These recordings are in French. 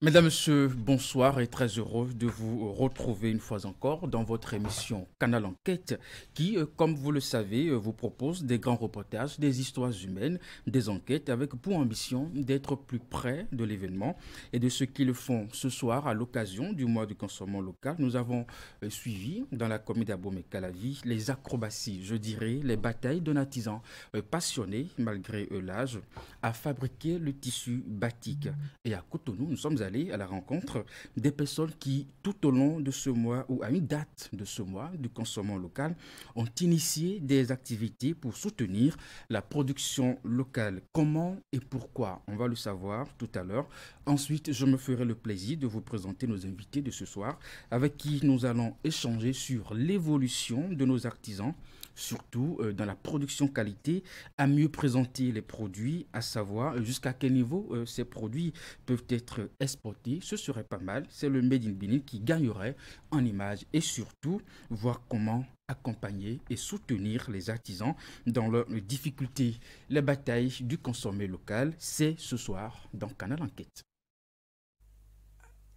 Mesdames, Messieurs, bonsoir et très heureux de vous retrouver une fois encore dans votre émission Canal Enquête qui, comme vous le savez, vous propose des grands reportages, des histoires humaines, des enquêtes avec pour ambition d'être plus près de l'événement et de ceux qui le font. Ce soir, à l'occasion du mois du consommant local, nous avons suivi dans la commune d'Abomey-Calavi les acrobaties, je dirais, les batailles d'un artisan passionné, malgré l'âge, à fabriquer le tissu batik. Et à Cotonou, nous sommes allés à la rencontre des personnes qui, tout au long de ce mois ou à une date de ce mois du consommant local, ont initié des activités pour soutenir la production locale. Comment et pourquoi? On va le savoir tout à l'heure. Ensuite, je me ferai le plaisir de vous présenter nos invités de ce soir avec qui nous allons échanger sur l'évolution de nos artisans surtout dans la production qualité, à mieux présenter les produits, à savoir jusqu'à quel niveau ces produits peuvent être exportés. Ce serait pas mal. C'est le Made in Benin qui gagnerait en image et surtout voir comment accompagner et soutenir les artisans dans leurs difficultés. Les batailles du consommé local, c'est ce soir dans Canal Enquête.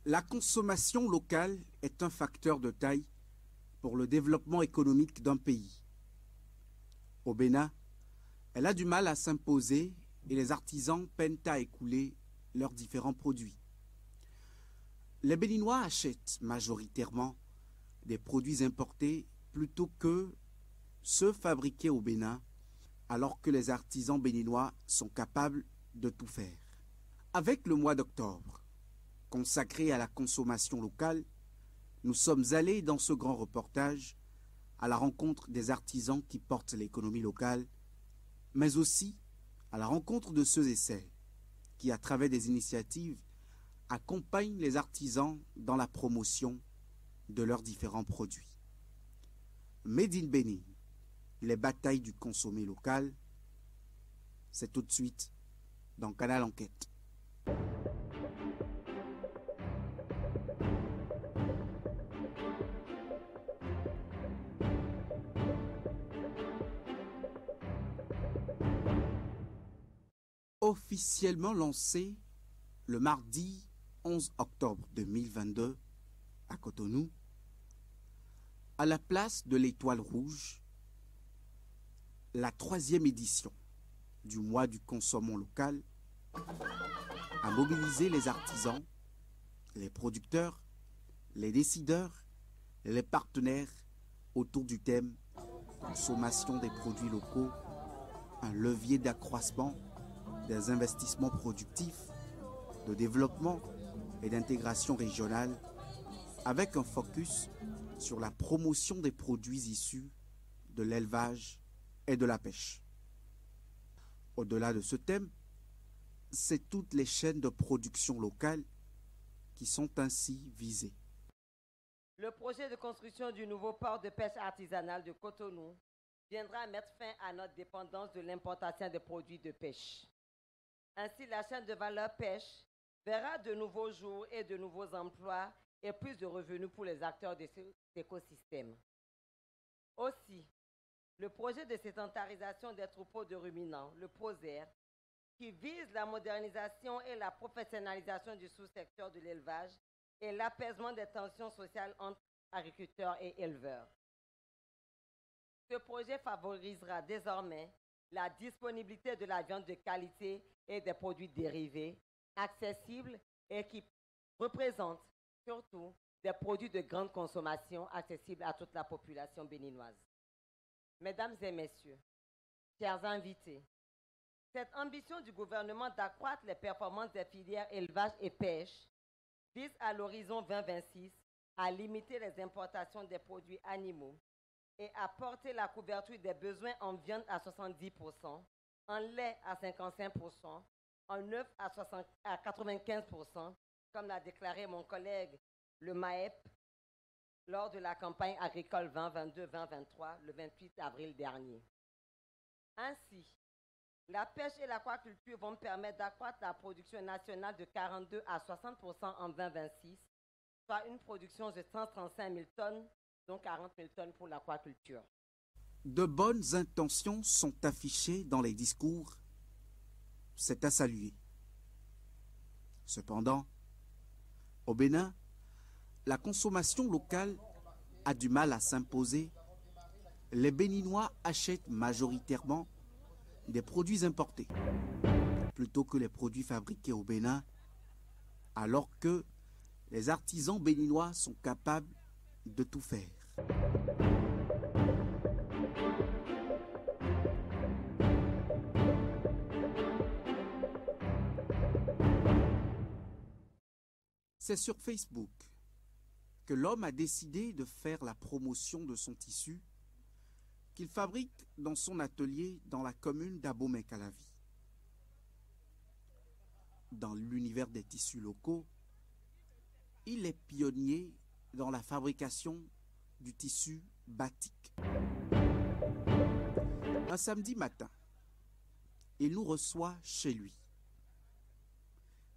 La consommation locale est un facteur de taille pour le développement économique d'un pays. Au Bénin, elle a du mal à s'imposer et les artisans peinent à écouler leurs différents produits. Les Béninois achètent majoritairement des produits importés plutôt que ceux fabriqués au Bénin, alors que les artisans béninois sont capables de tout faire. Avec le mois d'octobre, consacré à la consommation locale, nous sommes allés dans ce grand reportage à la rencontre des artisans qui portent l'économie locale, mais aussi à la rencontre de ceux et celles qui, à travers des initiatives, accompagnent les artisans dans la promotion de leurs différents produits. Made in Benin, les batailles du consommé local, c'est tout de suite dans Canal Enquête. Officiellement lancé le mardi 11 octobre 2022 à Cotonou, à la place de l'Étoile Rouge, la 3e édition du mois du consommant local a mobilisé les artisans, les producteurs, les décideurs, les partenaires autour du thème consommation des produits locaux, un levier d'accroissement des investissements productifs, de développement et d'intégration régionale, avec un focus sur la promotion des produits issus de l'élevage et de la pêche. Au-delà de ce thème, c'est toutes les chaînes de production locale qui sont ainsi visées. Le projet de construction du nouveau port de pêche artisanale de Cotonou viendra mettre fin à notre dépendance de l'importation des produits de pêche. Ainsi, la chaîne de valeur pêche verra de nouveaux jours et de nouveaux emplois et plus de revenus pour les acteurs de cet écosystème. Aussi, le projet de sédentarisation des troupeaux de ruminants, le PROSER, qui vise la modernisation et la professionnalisation du sous-secteur de l'élevage et l'apaisement des tensions sociales entre agriculteurs et éleveurs. Ce projet favorisera désormais la disponibilité de la viande de qualité et des produits dérivés, accessibles et qui représentent surtout des produits de grande consommation accessibles à toute la population béninoise. Mesdames et messieurs, chers invités, cette ambition du gouvernement d'accroître les performances des filières élevage et pêche vise à l'horizon 2026 à limiter les importations des produits animaux et à porter la couverture des besoins en viande à 70%, en lait à 55%, en œufs à 95%, comme l'a déclaré mon collègue le MAEP lors de la campagne agricole 2022-2023 le 28 avril dernier. Ainsi, la pêche et l'aquaculture vont permettre d'accroître la production nationale de 42 à 60% en 2026, soit une production de 135 000 tonnes, dont 40 000 tonnes pour l'aquaculture. De bonnes intentions sont affichées dans les discours, c'est à saluer. Cependant, Au Bénin, la consommation locale a du mal à s'imposer. Les Béninois achètent majoritairement des produits importés plutôt que les produits fabriqués au Bénin, alors que les artisans béninois sont capables de tout faire. C'est sur Facebook que l'homme a décidé de faire la promotion de son tissu qu'il fabrique dans son atelier dans la commune d'Abomey-Calavi. Dans l'univers des tissus locaux, il est pionnier dans la fabrication du tissu batik. Un samedi matin, il nous reçoit chez lui,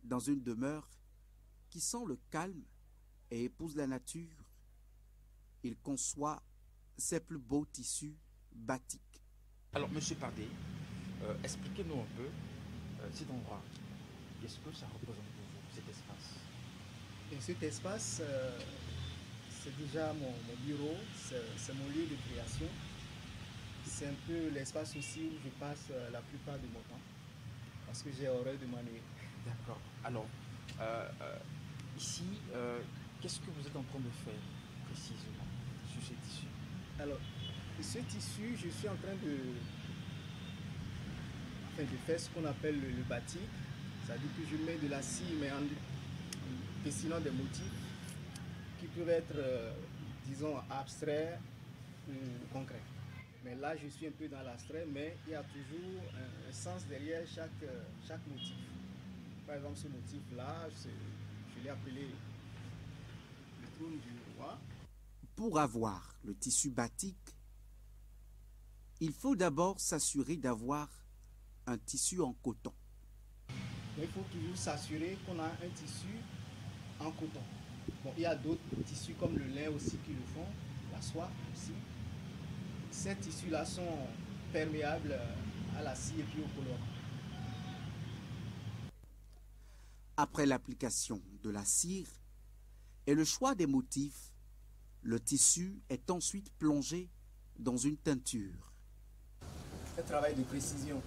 dans une demeure qui sent le calme et épouse la nature. Il conçoit ses plus beaux tissus batik. Alors, Monsieur Pardé, expliquez-nous un peu cet endroit. Qu'est-ce que ça représente pour vous, cet espace? Et cet espace, c'est déjà mon bureau, c'est mon lieu de création. C'est un peu l'espace aussi où je passe la plupart de mon temps, parce que j'ai horreur de m'ennuyer. D'accord. Alors, ici, qu'est-ce que vous êtes en train de faire précisément sur ces tissus? Alors, ce tissu, je suis en train de faire ce qu'on appelle le batik. C'est-à-dire que je mets de la scie, mais en dessinant des motifs qui peuvent être, disons, abstraits ou concrets. Mais là, je suis un peu dans l'abstrait, mais il y a toujours un sens derrière chaque motif. Par exemple, ce motif-là, je l'ai appelé le trône du roi. Pour avoir le tissu batik, il faut d'abord s'assurer d'avoir un tissu en coton. Mais il faut toujours s'assurer qu'on a un tissu en coton. Bon, il y a d'autres tissus comme le lin aussi qui le font, la soie aussi. Ces tissus-là sont perméables à la scie et puis au colorant. Après l'application de la cire et le choix des motifs, le tissu est ensuite plongé dans une teinture. Un travail de précision.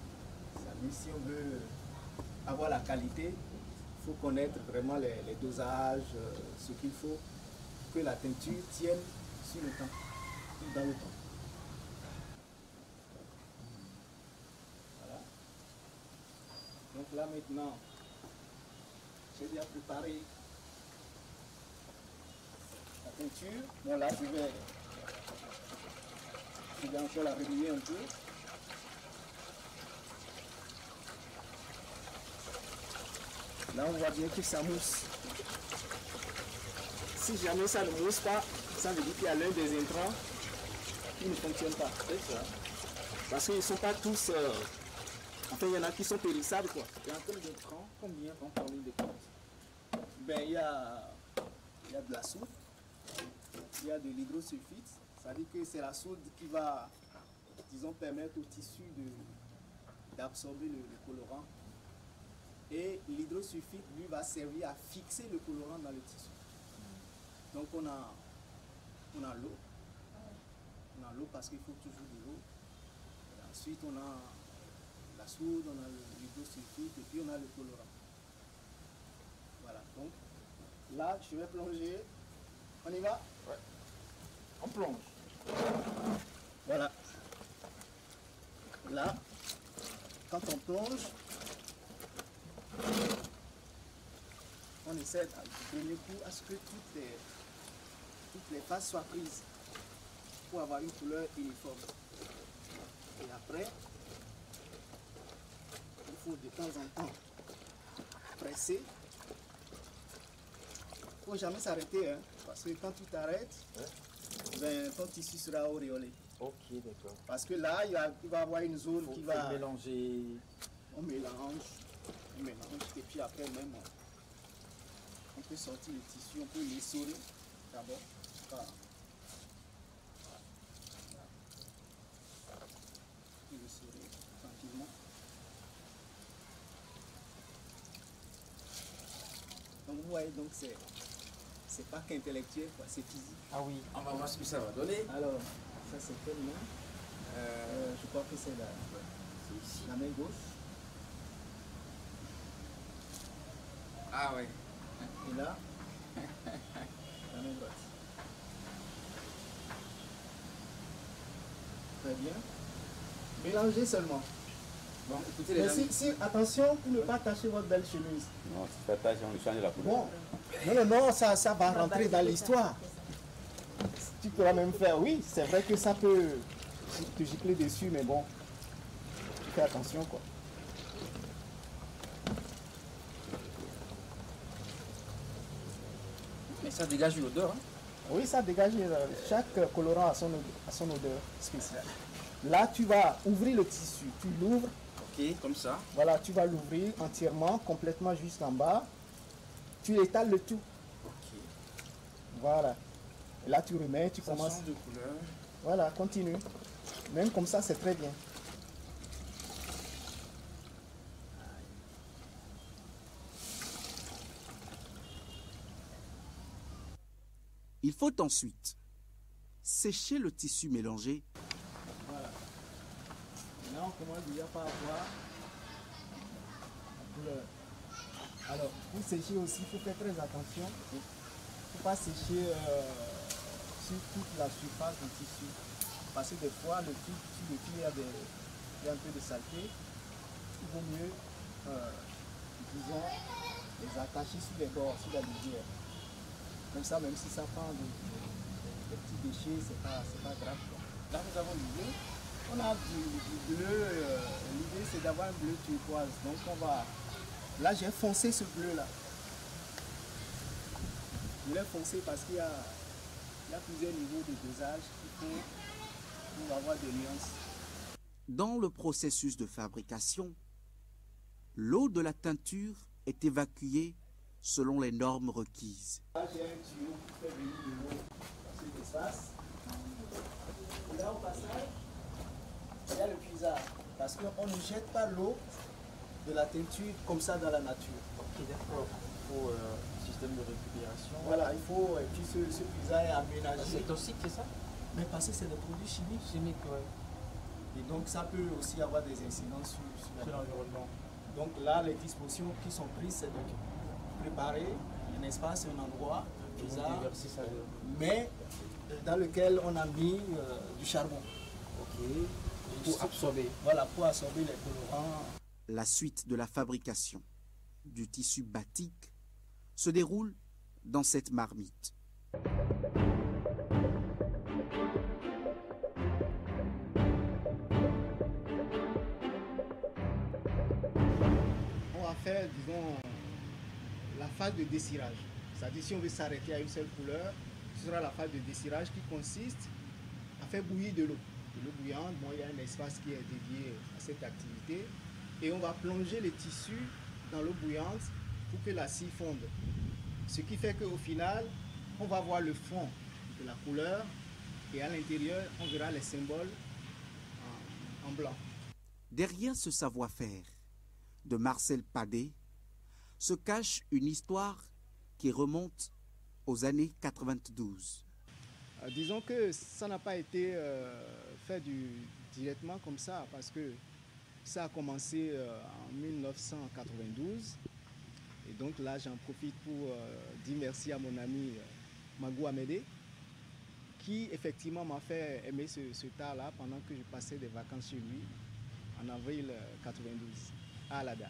C'est-à-dire, si on veut avoir la qualité, il faut connaître vraiment les dosages, ce qu'il faut que la teinture tienne sur le temps, dans le temps. Voilà. Donc là maintenant, j'ai bien préparé la teinture. Bon là je vais encore la remuer un peu. Là, on voit bien que ça mousse. Si jamais ça ne mousse pas, ça veut dire qu'il y a l'un des intrants qui ne fonctionne pas. C'est ça. Parce qu'ils ne sont pas tous... Enfin, il y en a qui sont périssables, quoi. Il y a un peu d'intrants. Combien rentrent parmi les comptes? Ben, il y a de la soude. Il y a de l'hydrosulfite. C'est-à-dire que c'est la soude qui va, disons, permettre au tissu d'absorber le colorant. Et l'hydrosulfite, lui, va servir à fixer le colorant dans le tissu. Donc on a l'eau. On a l'eau parce qu'il faut toujours de l'eau. Ensuite, on a la soude, on a l'hydrosulfite et puis on a le colorant. Voilà, donc là, je vais plonger. On y va? Ouais. On plonge. Voilà. Là, quand on plonge, on essaie du premier coup à ce que toutes les faces soient prises pour avoir une couleur uniforme. Et après, il faut de temps en temps presser. Il ne faut jamais s'arrêter, hein, parce que quand tu t'arrêtes, ben, ton tissu sera auréolé. Ok, d'accord. Parce que là, il va y avoir une zone qui va... mélanger. On mélange, et puis après même, on peut sortir le tissu, on peut l'essorer d'abord. Voilà. On peut l'essorer tranquillement. Donc vous voyez, donc c'est c'est pas qu'intellectuel, c'est physique. Ah oui. On va voir ce que ça va donner. Alors, ça c'est quelle main? Je crois que c'est la main gauche. Ah ouais. Et là, la main droite. Très bien. Mélangez seulement. Bon, écoutez les Mais amis. attention pour ne pas tacher votre belle chemise. Non, si ça tâche, on lui change la couleur. Bon, non, ça va rentrer dans l'histoire. Tu pourras même faire, oui, c'est vrai que ça peut te gicler dessus, mais bon, fais attention quoi. Mais ça dégage une odeur. Hein. Oui, ça dégage, chaque colorant a son odeur spéciale. Là, tu vas ouvrir le tissu, tu l'ouvres. Ok, comme ça. Voilà, tu vas l'ouvrir entièrement, complètement juste en bas. Tu étales le tout. Ok. Voilà. Et là, tu remets, tu Ça commences. change de couleur. Voilà, continue. Même comme ça, c'est très bien. Il faut ensuite sécher le tissu mélangé. Voilà. Là, on commence déjà par avoir la couleur. Alors, pour sécher aussi, il faut faire très attention. Il ne faut pas sécher sur toute la surface du tissu. Parce que des fois, sur le fil, il y a un peu de saleté. Il vaut mieux, disons, les attacher sur les bords, sur la lisière. Comme ça, même si ça prend des petits déchets, c'est pas grave. Quoi. Là, nous avons du bleu. On a du bleu. L'idée, c'est d'avoir un bleu turquoise. Donc, on va. Là, j'ai foncé ce bleu-là. Je l'ai foncé parce qu'il y a plusieurs niveaux de dosage qu'il faut pour avoir des nuances. Dans le processus de fabrication, l'eau de la teinture est évacuée selon les normes requises. Là, j'ai un tuyau qui fait venir de l'eau dans cet espace. Et là, au passage, il y a le puisard. Parce qu'on ne jette pas l'eau de la teinture comme ça dans la nature. Ok, d'accord. Il faut un système de récupération. Voilà, il faut. Et puis ce puisard est aménagé. C'est toxique, c'est ça? Mais parce que c'est des produits chimiques. Chimique, ouais. Et donc, ça peut aussi avoir des incidences sur l'environnement. Donc là, les dispositions qui sont prises, c'est de préparer un espace, un endroit, un puisard, mais dans lequel on a mis du charbon. Ok. Pour absorber. Voilà, pour absorber les colorants. La suite de la fabrication du tissu batik se déroule dans cette marmite. On va faire, disons, la phase de dessirage. C'est-à-dire, si on veut s'arrêter à une seule couleur, ce sera la phase de dessirage qui consiste à faire bouillir de l'eau. De l'eau bouillante, bon, il y a un espace qui est dédié à cette activité. Et on va plonger les tissus dans l'eau bouillante pour que la scie fonde. Ce qui fait qu'au final, on va voir le fond de la couleur et à l'intérieur, on verra les symboles en blanc. Derrière ce savoir-faire de Marcel Padé se cache une histoire qui remonte aux années 92. Disons que ça n'a pas été fait directement comme ça, parce que ça a commencé en 1992. Et donc là, j'en profite pour dire merci à mon ami Magou Amédé, qui effectivement m'a fait aimer ce tas-là pendant que je passais des vacances chez lui en avril 92 à Alada.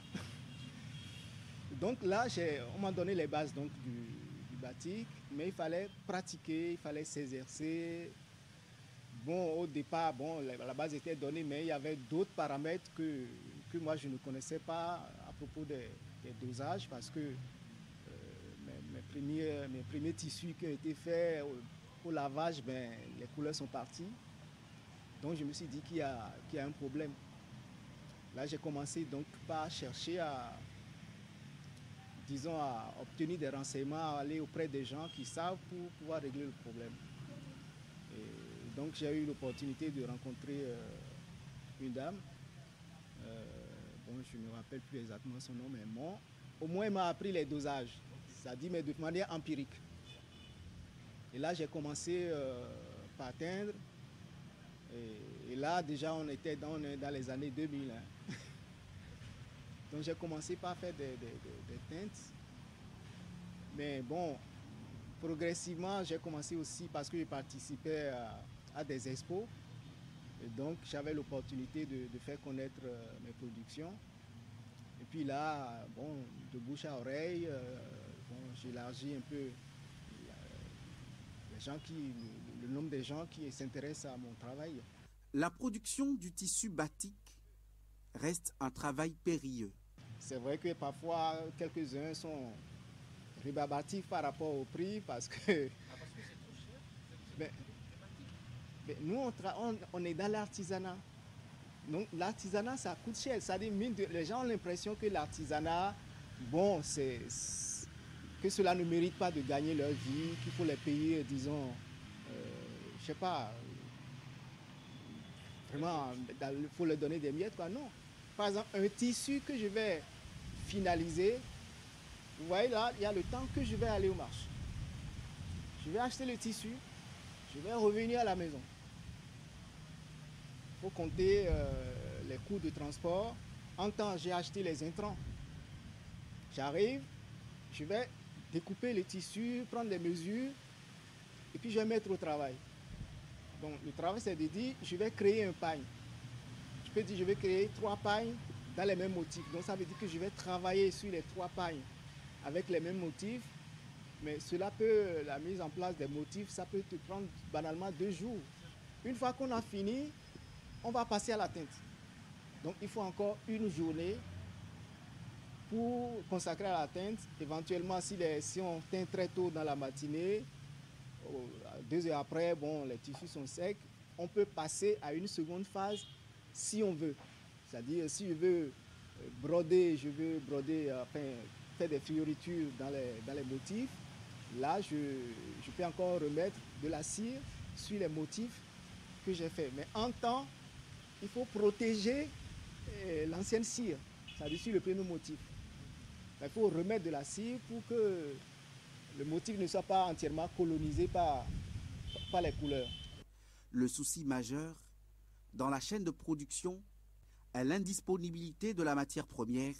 Donc là, on m'a donné les bases donc, du batik, mais il fallait pratiquer, il fallait s'exercer. Bon, au départ, bon, la base était donnée, mais il y avait d'autres paramètres que moi je ne connaissais pas à propos des dosages, parce que mes premiers tissus qui ont été faits au lavage, ben, les couleurs sont parties. Donc je me suis dit qu'il y a un problème. Là, j'ai commencé donc par chercher à obtenir des renseignements, à aller auprès des gens qui savent pour pouvoir régler le problème. Et donc j'ai eu l'opportunité de rencontrer une dame. Je ne me rappelle plus exactement son nom, mais au moins elle m'a appris les dosages, c'est-à-dire mais de manière empirique. Et là, j'ai commencé par teindre. Et là, déjà, on était dans les années 2000. Hein. Donc, j'ai commencé par faire des teintes. Mais bon, progressivement, j'ai commencé aussi parce que je participais à des expos. Et donc, j'avais l'opportunité de faire connaître mes productions. Et puis là, bon, de bouche à oreille, j'élargis un peu le nombre de gens qui s'intéressent à mon travail. La production du tissu batik reste un travail périlleux. C'est vrai que parfois, quelques-uns sont rébarbatifs par rapport au prix parce que... parce que c'est trop cher. Mais nous, on est dans l'artisanat. Donc l'artisanat, ça coûte cher. C'est-à-dire, les gens ont l'impression que l'artisanat, bon, que cela ne mérite pas de gagner leur vie, qu'il faut les payer, disons, je sais pas, vraiment, il faut leur donner des miettes, quoi. Non. Par exemple, un tissu que je vais finaliser, vous voyez là, il y a le temps que je vais aller au marché. Je vais acheter le tissu, je vais revenir à la maison. Il faut compter les coûts de transport. En temps, j'ai acheté les intrants. J'arrive, je vais découper le tissu, prendre des mesures, et puis je vais mettre au travail. Donc le travail, c'est de dire, je vais créer un pagne. Je peux dire, je vais créer 3 pagnes dans les mêmes motifs. Donc ça veut dire que je vais travailler sur les 3 pagnes avec les mêmes motifs. Mais la mise en place des motifs, ça peut te prendre banalement 2 jours. Une fois qu'on a fini, on va passer à la teinte. Donc il faut encore une journée pour consacrer à la teinte. Éventuellement, si on teint très tôt dans la matinée, 2 heures après, bon, les tissus sont secs, on peut passer à une seconde phase si on veut. C'est-à-dire, si je veux broder, faire des fioritures dans les motifs, là, je peux encore remettre de la cire sur les motifs que j'ai fait. Mais en temps, il faut protéger l'ancienne cire, c'est-à-dire sur le premier motif. Il faut remettre de la cire pour que le motif ne soit pas entièrement colonisé par les couleurs. Le souci majeur dans la chaîne de production est l'indisponibilité de la matière première,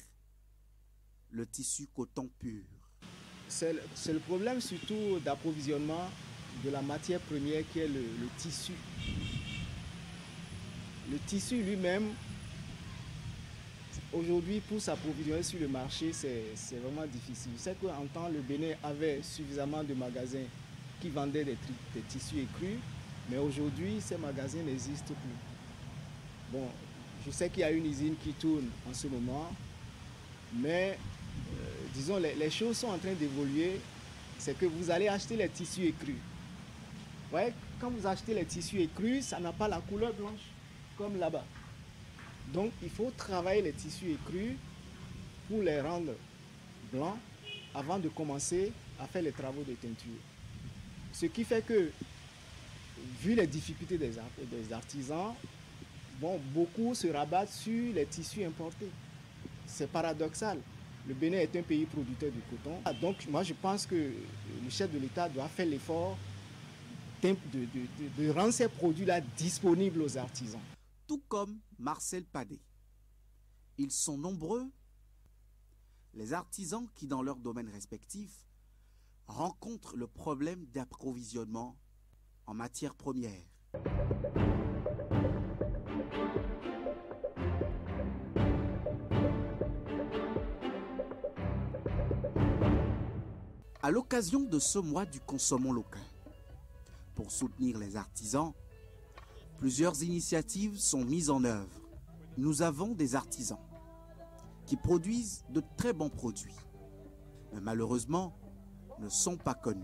le tissu coton pur. C'est le problème surtout d'approvisionnement de la matière première qui est le tissu. Le tissu lui-même, aujourd'hui, pour s'approvisionner sur le marché, c'est vraiment difficile. C'est qu'en temps, le Bénin avait suffisamment de magasins qui vendaient des tissus écrus, mais aujourd'hui, ces magasins n'existent plus. Bon, je sais qu'il y a une usine qui tourne en ce moment, mais disons, les choses sont en train d'évoluer. C'est que vous allez acheter les tissus écrus. Vous voyez, quand vous achetez les tissus écrus, ça n'a pas la couleur blanche, comme là-bas. Donc, il faut travailler les tissus écrus pour les rendre blancs avant de commencer à faire les travaux de teinture. Ce qui fait que, vu les difficultés des artisans, bon, beaucoup se rabattent sur les tissus importés. C'est paradoxal. Le Bénin est un pays producteur de coton. Donc, moi, je pense que le chef de l'État doit faire l'effort de rendre ces produits-là disponibles aux artisans. Tout comme Marcel Padé. Ils sont nombreux, les artisans qui, dans leurs domaines respectifs, rencontrent le problème d'approvisionnement en matières premières. À l'occasion de ce mois du consommons local, pour soutenir les artisans, plusieurs initiatives sont mises en œuvre. Nous avons des artisans qui produisent de très bons produits, mais malheureusement ne sont pas connus.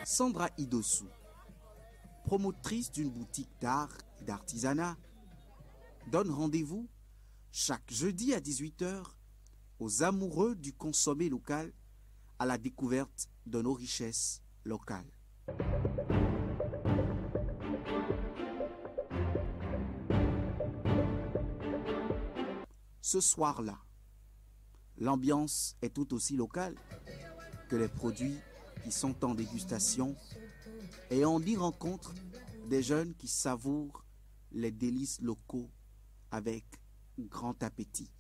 Sandra Idossou, promotrice d'une boutique d'art et d'artisanat, donne rendez-vous chaque jeudi à 18 h aux amoureux du consommé local à la découverte de nos richesses locales. Ce soir-là, L'ambiance est tout aussi locale que les produits qui sont en dégustation et on y rencontre des jeunes qui savourent les délices locaux avec grand appétit.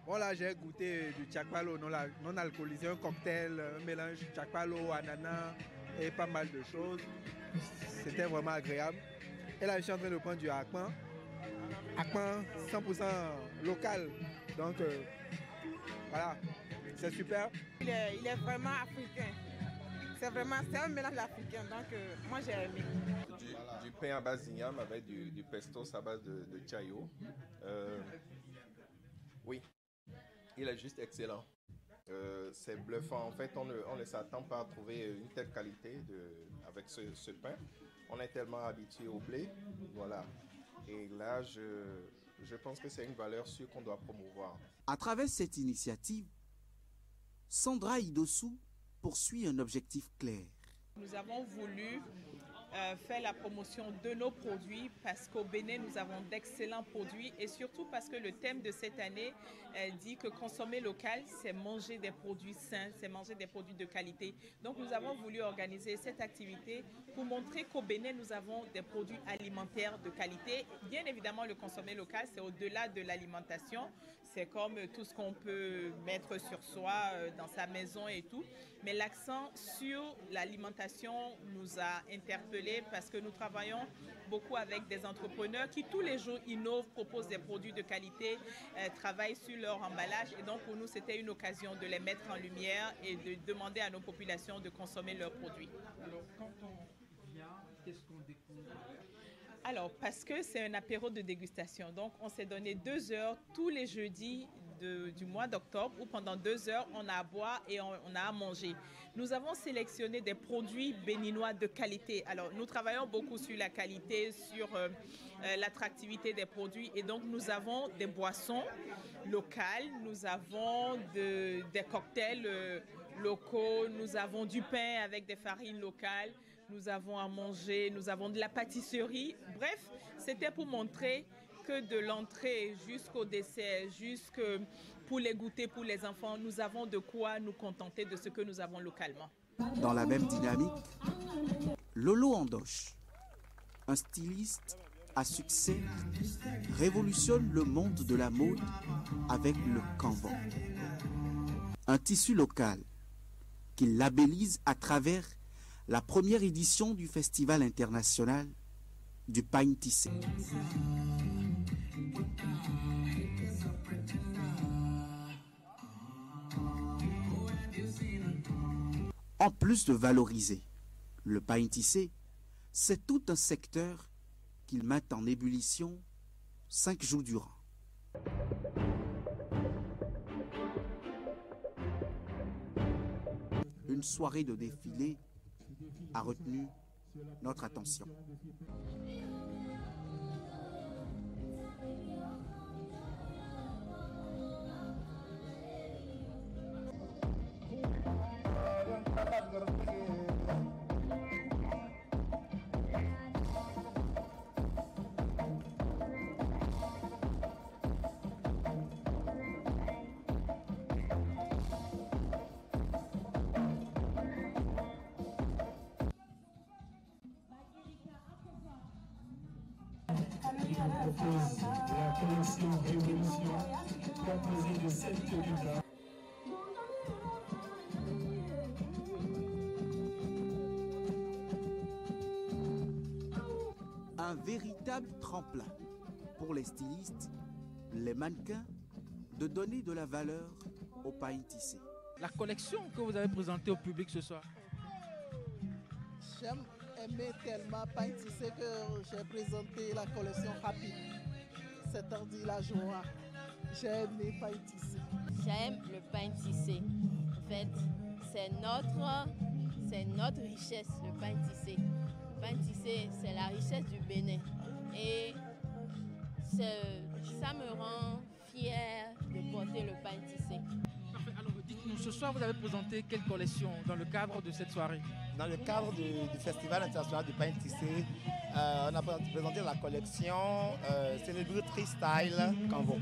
Bon là j'ai goûté du tchakpalo non alcoolisé, un cocktail, un mélange tchakpalo, ananas et pas mal de choses. C'était vraiment agréable. Et là je suis en train de prendre du akpan 100% local. Donc voilà, c'est super. Il est vraiment africain. C'est un mélange africain, donc moi j'ai aimé. Du pain à base d'igname avec du pesto à base de chayo. Oui, il est juste excellent. C'est bluffant. En fait, on ne s'attend pas à trouver une telle qualité avec ce pain. On est tellement habitué au blé. Voilà. Et là, je pense que c'est une valeur sûre qu'on doit promouvoir. À travers cette initiative, Sandra Idossou poursuit un objectif clair. Nous avons voulu faire la promotion de nos produits parce qu'au Bénin, nous avons d'excellents produits et surtout parce que le thème de cette année dit que consommer local, c'est manger des produits sains, c'est manger des produits de qualité. Donc nous avons voulu organiser cette activité pour montrer qu'au Bénin, nous avons des produits alimentaires de qualité. Bien évidemment, le consommer local, c'est au-delà de l'alimentation. C'est comme tout ce qu'on peut mettre sur soi dans sa maison et tout. Mais l'accent sur l'alimentation nous a interpellés parce que nous travaillons beaucoup avec des entrepreneurs qui tous les jours innovent, proposent des produits de qualité, travaillent sur leur emballage. Et donc pour nous, c'était une occasion de les mettre en lumière et de demander à nos populations de consommer leurs produits. Alors quand on vient, qu'est-ce qu'on découvre ? Alors, parce que c'est un apéro de dégustation. Donc, on s'est donné 2 heures tous les jeudis du mois d'octobre où pendant 2 heures, on a à boire et on a à manger. Nous avons sélectionné des produits béninois de qualité. Alors, nous travaillons beaucoup sur la qualité, sur l'attractivité des produits. Et donc, nous avons des boissons locales, nous avons des cocktails locaux, nous avons du pain avec des farines locales. Nous avons à manger, nous avons de la pâtisserie. Bref, c'était pour montrer que de l'entrée jusqu'au dessert, jusque pour les goûters, pour les enfants, nous avons de quoi nous contenter de ce que nous avons localement. Dans la même dynamique, Lolo Andoche, un styliste à succès, révolutionne le monde de la mode avec le Kanvan. Un tissu local qu'il labellise à travers la première édition du Festival international du pain tissé. En plus de valoriser le pain tissé, c'est tout un secteur qu'il met en ébullition 5 jours durant. Une soirée de défilé a retenu notre attention. La collection Révolution composée de 7 tenues. Un véritable tremplin pour les stylistes, les mannequins, de donner de la valeur au pain tissé. La collection que vous avez présentée au public ce soir. J'aime aimer tellement pain tissé que j'ai présenté la collection rapide. C'est-à-dire la joie. J'ai aimé pain tissé. J'aime le pain tissé. En fait, c'est notre richesse, le pain tissé. Le pain tissé, c'est la richesse du Bénin. Et ça me rend fière de porter le pain tissé. Parfait. Alors, dites avec nous ce soir. Vous avez présenté quelle collection dans le cadre de cette soirée? Dans le cadre du Festival international du pain tissé, on a présenté la collection Celebrity Style Canvas.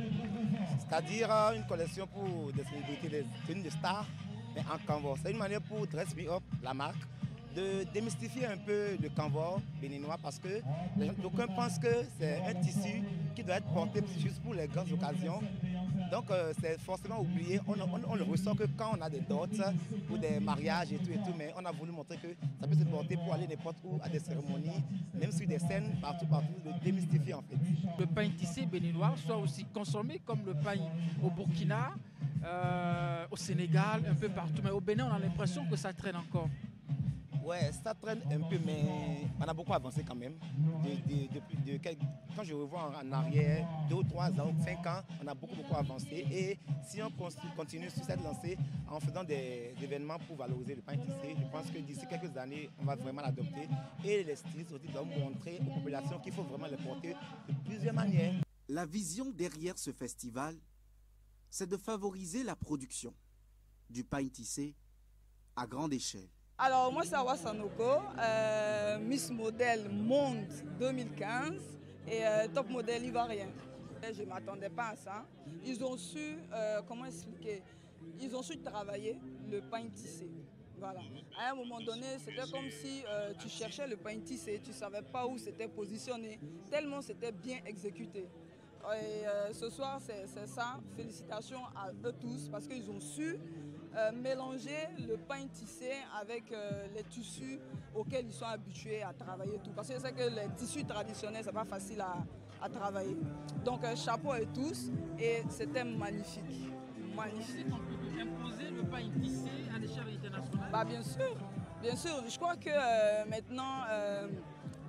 C'est-à-dire une collection pour des célébrités, des tenues de stars, mais en canvas. C'est une manière pour Dress Me Up, la marque, de démystifier un peu le canvas béninois parce que d'aucuns pensent que c'est un tissu qui doit être porté juste pour les grandes occasions. Donc c'est forcément oublié, on le ressent que quand on a des dots ou des mariages et tout, mais on a voulu montrer que ça peut se porter pour aller n'importe où, à des cérémonies, même sur des scènes, partout, le démystifier en fait. Le pain tissé béninois soit aussi consommé comme le pain au Burkina, au Sénégal, un peu partout, mais au Bénin on a l'impression que ça traîne encore. Ouais, ça traîne un peu, mais on a beaucoup avancé quand même. Quand je revois en arrière, 2 ou 3 ans, 5 ans, on a beaucoup avancé. Et si on continue sur cette lancée en faisant des événements pour valoriser le pain tissé, je pense que d'ici quelques années, on va vraiment l'adopter. Et les stylistes aussi doivent montrer aux populations qu'il faut vraiment les porter de plusieurs manières. La vision derrière ce festival, c'est de favoriser la production du pain tissé à grande échelle. Alors moi c'est Awa Sanoko, Miss Modèle Monde 2015 et top modèle ivoirien. Je ne m'attendais pas à ça. Ils ont su, comment expliquer, ils ont su travailler le pain tissé. Voilà. À un moment donné, c'était comme si tu cherchais le pain tissé, tu ne savais pas où c'était positionné, tellement c'était bien exécuté. Et ce soir c'est ça, félicitations à eux tous parce qu'ils ont su mélanger le pain tissé avec les tissus auxquels ils sont habitués à travailler tout. Parce que c'est que les tissus traditionnels, c'est pas facile à travailler. Donc chapeau à tous et c'était magnifique. Magnifique. On peut imposer le pain tissé à l'échelle internationale? Bah, bien sûr. Je crois que maintenant,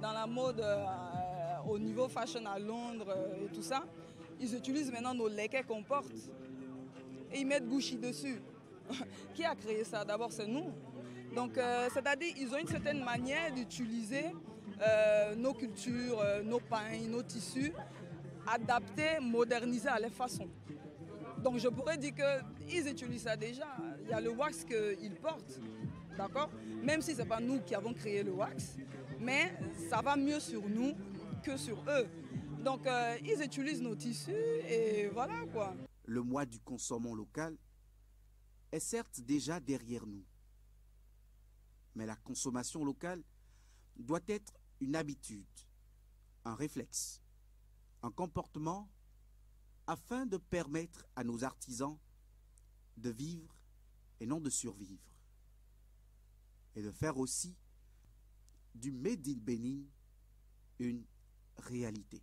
dans la mode, au niveau fashion à Londres et tout ça, ils utilisent maintenant nos lequets qu'on porte et ils mettent Gucci dessus. Qui a créé ça? D'abord, c'est nous. Donc, c'est-à-dire ils ont une certaine manière d'utiliser nos cultures, nos pains, nos tissus, adaptés, modernisés à leur façon. Donc, je pourrais dire qu'ils utilisent ça déjà. Il y a le wax qu'ils portent, d'accord? Même si ce n'est pas nous qui avons créé le wax, mais ça va mieux sur nous que sur eux. Donc, ils utilisent nos tissus et voilà quoi. Le mois du consommant local est certes déjà derrière nous. Mais la consommation locale doit être une habitude, un réflexe, un comportement afin de permettre à nos artisans de vivre et non de survivre. Et de faire aussi du Made in Bénin une réalité.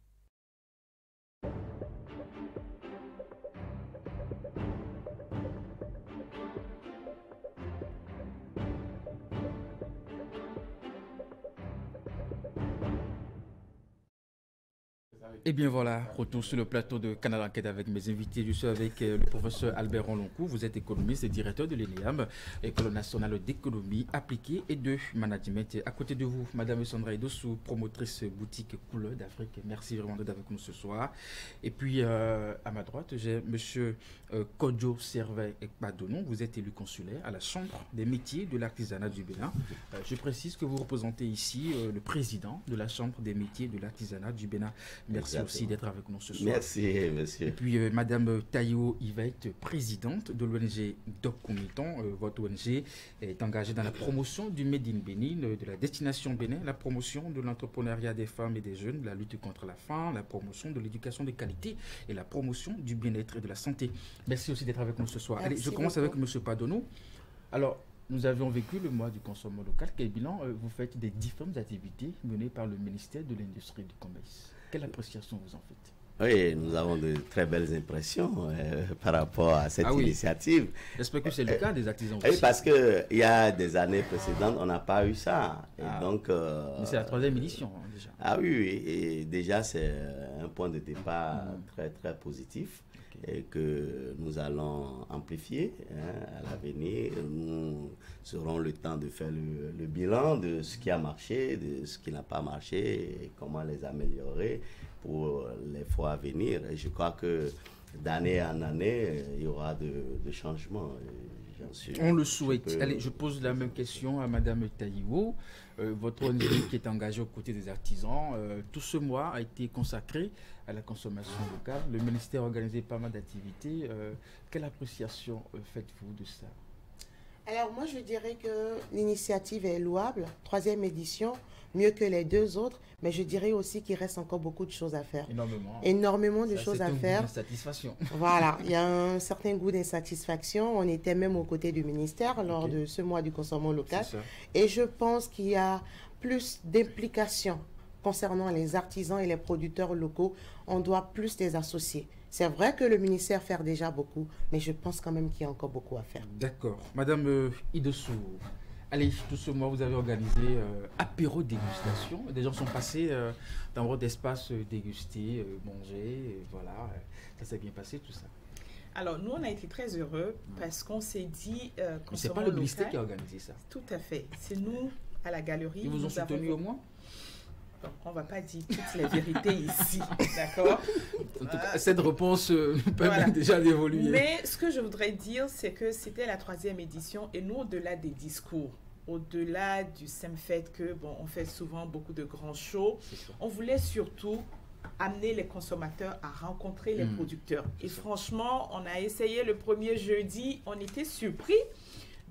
Et bien voilà, retour sur le plateau de Canal Enquête avec mes invités. Je suis avec le professeur Albert Ronloncourt. Vous êtes économiste et directeur de l'ENEAM, École nationale d'économie appliquée et de management. Et à côté de vous, Madame Sandra Edossou, promotrice boutique Couleur d'Afrique. Merci vraiment d'être avec nous ce soir. Et puis à ma droite, j'ai Monsieur Kodjo Servet Ekpadonon. Vous êtes élu consulaire à la Chambre des métiers de l'artisanat du Bénin. Je précise que vous représentez ici le président de la Chambre des métiers de l'artisanat du Bénin. Merci aussi d'être avec nous ce soir. Merci, monsieur. Et puis, Madame Tayo Yvette, présidente de l'ONG Doc Comiton. Votre ONG est engagée dans la promotion du Made in Bénin, de la destination Bénin, la promotion de l'entrepreneuriat des femmes et des jeunes, la lutte contre la faim, la promotion de l'éducation de qualité et la promotion du bien-être et de la santé. Merci aussi d'être avec nous ce soir. Allez, je commence avec Monsieur Padono. Alors, nous avions vécu le mois du consommation local. Quel bilan vous faites des différentes activités menées par le ministère de l'Industrie et du Commerce? Quelle appréciation vous en faites? Oui, nous avons de très belles impressions par rapport à cette initiative. J'espère que c'est le cas des artisans oui, aussi. parce qu'il y a des années précédentes, on n'a pas eu ça. Et donc, mais c'est la 3e édition déjà. Ah oui, et déjà c'est un point de départ très très positif. Et que nous allons amplifier à l'avenir. Nous aurons le temps de faire le bilan de ce qui a marché, de ce qui n'a pas marché, et comment les améliorer pour les fois à venir. Et je crois que d'année en année, il y aura de changements. sûr. On le souhaite. Allez, je pose la même question à Madame Taïwo. Votre ONG qui est engagée aux côtés des artisans, tout ce mois a été consacré à la consommation locale. Le ministère a organisé pas mal d'activités. Quelle appréciation faites-vous de ça? Alors moi je dirais que l'initiative est louable, 3e édition, mieux que les 2 autres, mais je dirais aussi qu'il reste encore beaucoup de choses à faire. Énormément de choses à faire. D'insatisfaction. Voilà, il y a un certain goût d'insatisfaction. On était même aux côtés du ministère lors de ce mois du consommation local. Et je pense qu'il y a plus d'implication concernant les artisans et les producteurs locaux. On doit plus les associer. C'est vrai que le ministère fait déjà beaucoup, mais je pense quand même qu'il y a encore beaucoup à faire. D'accord. Madame Idessou, allez, tout ce mois, vous avez organisé apéro dégustation. Des gens sont passés dans votre espace déguster, manger, voilà. Ça s'est bien passé, tout ça. Alors, nous, on a été très heureux parce qu'on s'est dit... c'est pas le ministère qui a organisé ça. Tout à fait. C'est nous, à la galerie. Ils vous ont soutenu au moins? On ne va pas dire toutes les vérités ici, d'accord? En tout cas, cette réponse nous permet déjà d'évoluer. Mais ce que je voudrais dire, c'est que c'était la 3e édition et nous, au-delà des discours, au-delà du simple fait que, bon, on fait souvent beaucoup de grands shows, on voulait surtout amener les consommateurs à rencontrer les producteurs. Et franchement, on a essayé le premier jeudi, on était surpris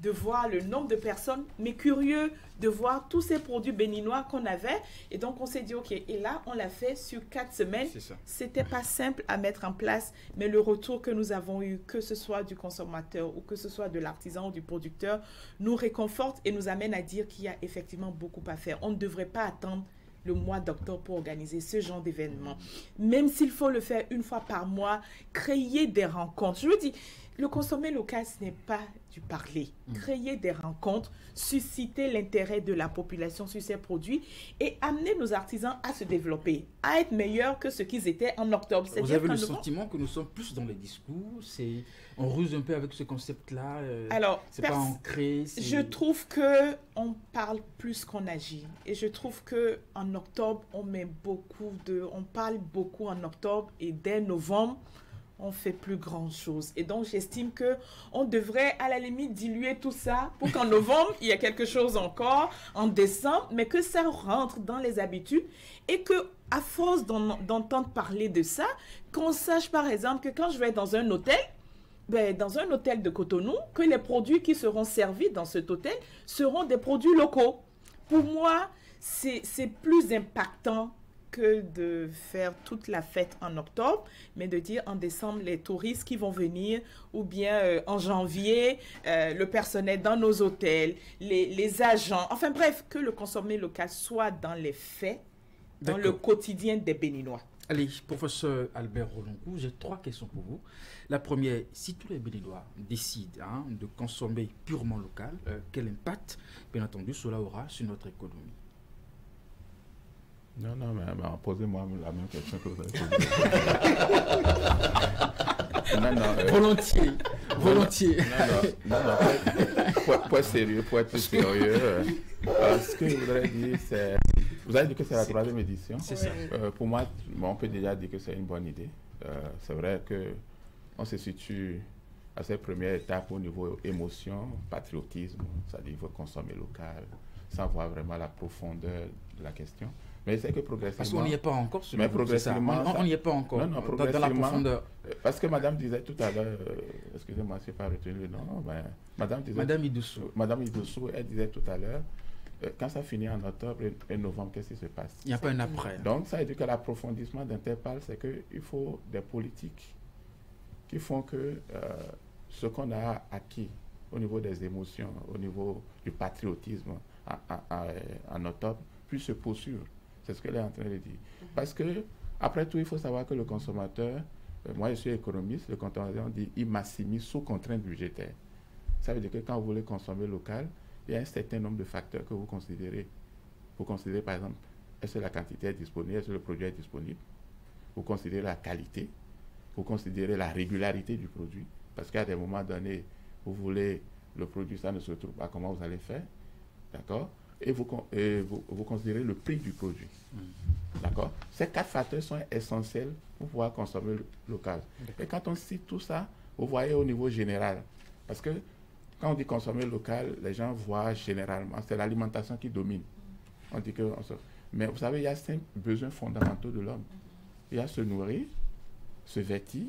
de voir le nombre de personnes, mais curieux de voir tous ces produits béninois qu'on avait. Et donc, on s'est dit, OK, et là, on l'a fait sur 4 semaines. C'était pas simple à mettre en place, mais le retour que nous avons eu, que ce soit du consommateur ou que ce soit de l'artisan ou du producteur, nous réconforte et nous amène à dire qu'il y a effectivement beaucoup à faire. On ne devrait pas attendre le mois d'octobre pour organiser ce genre d'événement. Même s'il faut le faire une fois par mois, créer des rencontres. Je veux dire, le consommer local, ce n'est pas du parler. Créer des rencontres, susciter l'intérêt de la population sur ces produits et amener nos artisans à se développer, à être meilleurs que ce qu'ils étaient en octobre. Vous avez le sentiment que nous sommes plus dans les discours, on ruse un peu avec ce concept-là, alors, c'est pas ancré. Je trouve qu'on parle plus qu'on agit. Et je trouve qu'en octobre, on parle beaucoup en octobre et dès novembre, on fait plus grand chose. Et donc, j'estime qu'on devrait, à la limite, diluer tout ça pour qu'en novembre, il y ait quelque chose encore, en décembre, mais que ça rentre dans les habitudes et que, à force d'entendre parler de ça, qu'on sache, par exemple, que quand je vais dans un hôtel de Cotonou, que les produits qui seront servis dans cet hôtel seront des produits locaux. Pour moi, c'est plus impactant que de faire toute la fête en octobre, mais de dire en décembre les touristes qui vont venir, ou bien en janvier, le personnel dans nos hôtels, les agents, enfin bref, que le consommé local soit dans les faits, dans le quotidien des Béninois. Allez, professeur Albert Roloncourt, j'ai 3 questions pour vous. La première, si tous les Béninois décident de consommer purement local, quel impact, bien entendu, cela aura sur notre économie? Non, mais posez-moi la même question que vous avez posée. Volontiers. Pour être sérieux, pour être plus sérieux, ce que je voudrais dire, c'est... Vous avez dit que c'est la 3e édition. C'est ça. Pour moi, on peut déjà dire que c'est une bonne idée. C'est vrai qu'on se situe à cette première étape au niveau émotion, patriotisme, c'est-à-dire qu'il faut consommer local, sans voir vraiment la profondeur de la question. Mais c'est que progressivement... Parce qu'on n'y est pas encore. Mais progressivement... On n'y est pas encore. Non, progressivement, dans la profondeur. Parce que madame disait tout à l'heure... excusez-moi, je n'ai pas retenu le nom. Mais madame Idessou. Madame Idessou, elle disait tout à l'heure, quand ça finit en octobre et novembre, qu'est-ce qui se passe? Il n'y a pas un après. Donc, ça veut dire que l'approfondissement d'Interpal, c'est qu'il faut des politiques qui font que ce qu'on a acquis au niveau des émotions, au niveau du patriotisme en octobre, puisse se poursuivre. C'est ce qu'elle est en train de dire. Parce que, après tout, il faut savoir que le consommateur, moi je suis économiste, le consommateur dit il maximise sous contrainte budgétaire. Ça veut dire que quand vous voulez consommer local, il y a un certain nombre de facteurs que vous considérez. Vous considérez par exemple, est-ce que la quantité est disponible, est-ce que le produit est disponible? Vous considérez la qualité, vous considérez la régularité du produit. Parce qu'à des moments donnés, vous voulez le produit, ça ne se trouve pas, comment vous allez faire? D'accord? Et vous considérez le prix du produit. D'accord? Ces 4 facteurs sont essentiels pour pouvoir consommer local. Et quand on cite tout ça, vous voyez au niveau général. Parce que quand on dit consommer local, les gens voient généralement, c'est l'alimentation qui domine. On dit que mais vous savez, il y a 5 besoins fondamentaux de l'homme. Il y a se nourrir, se vêtir,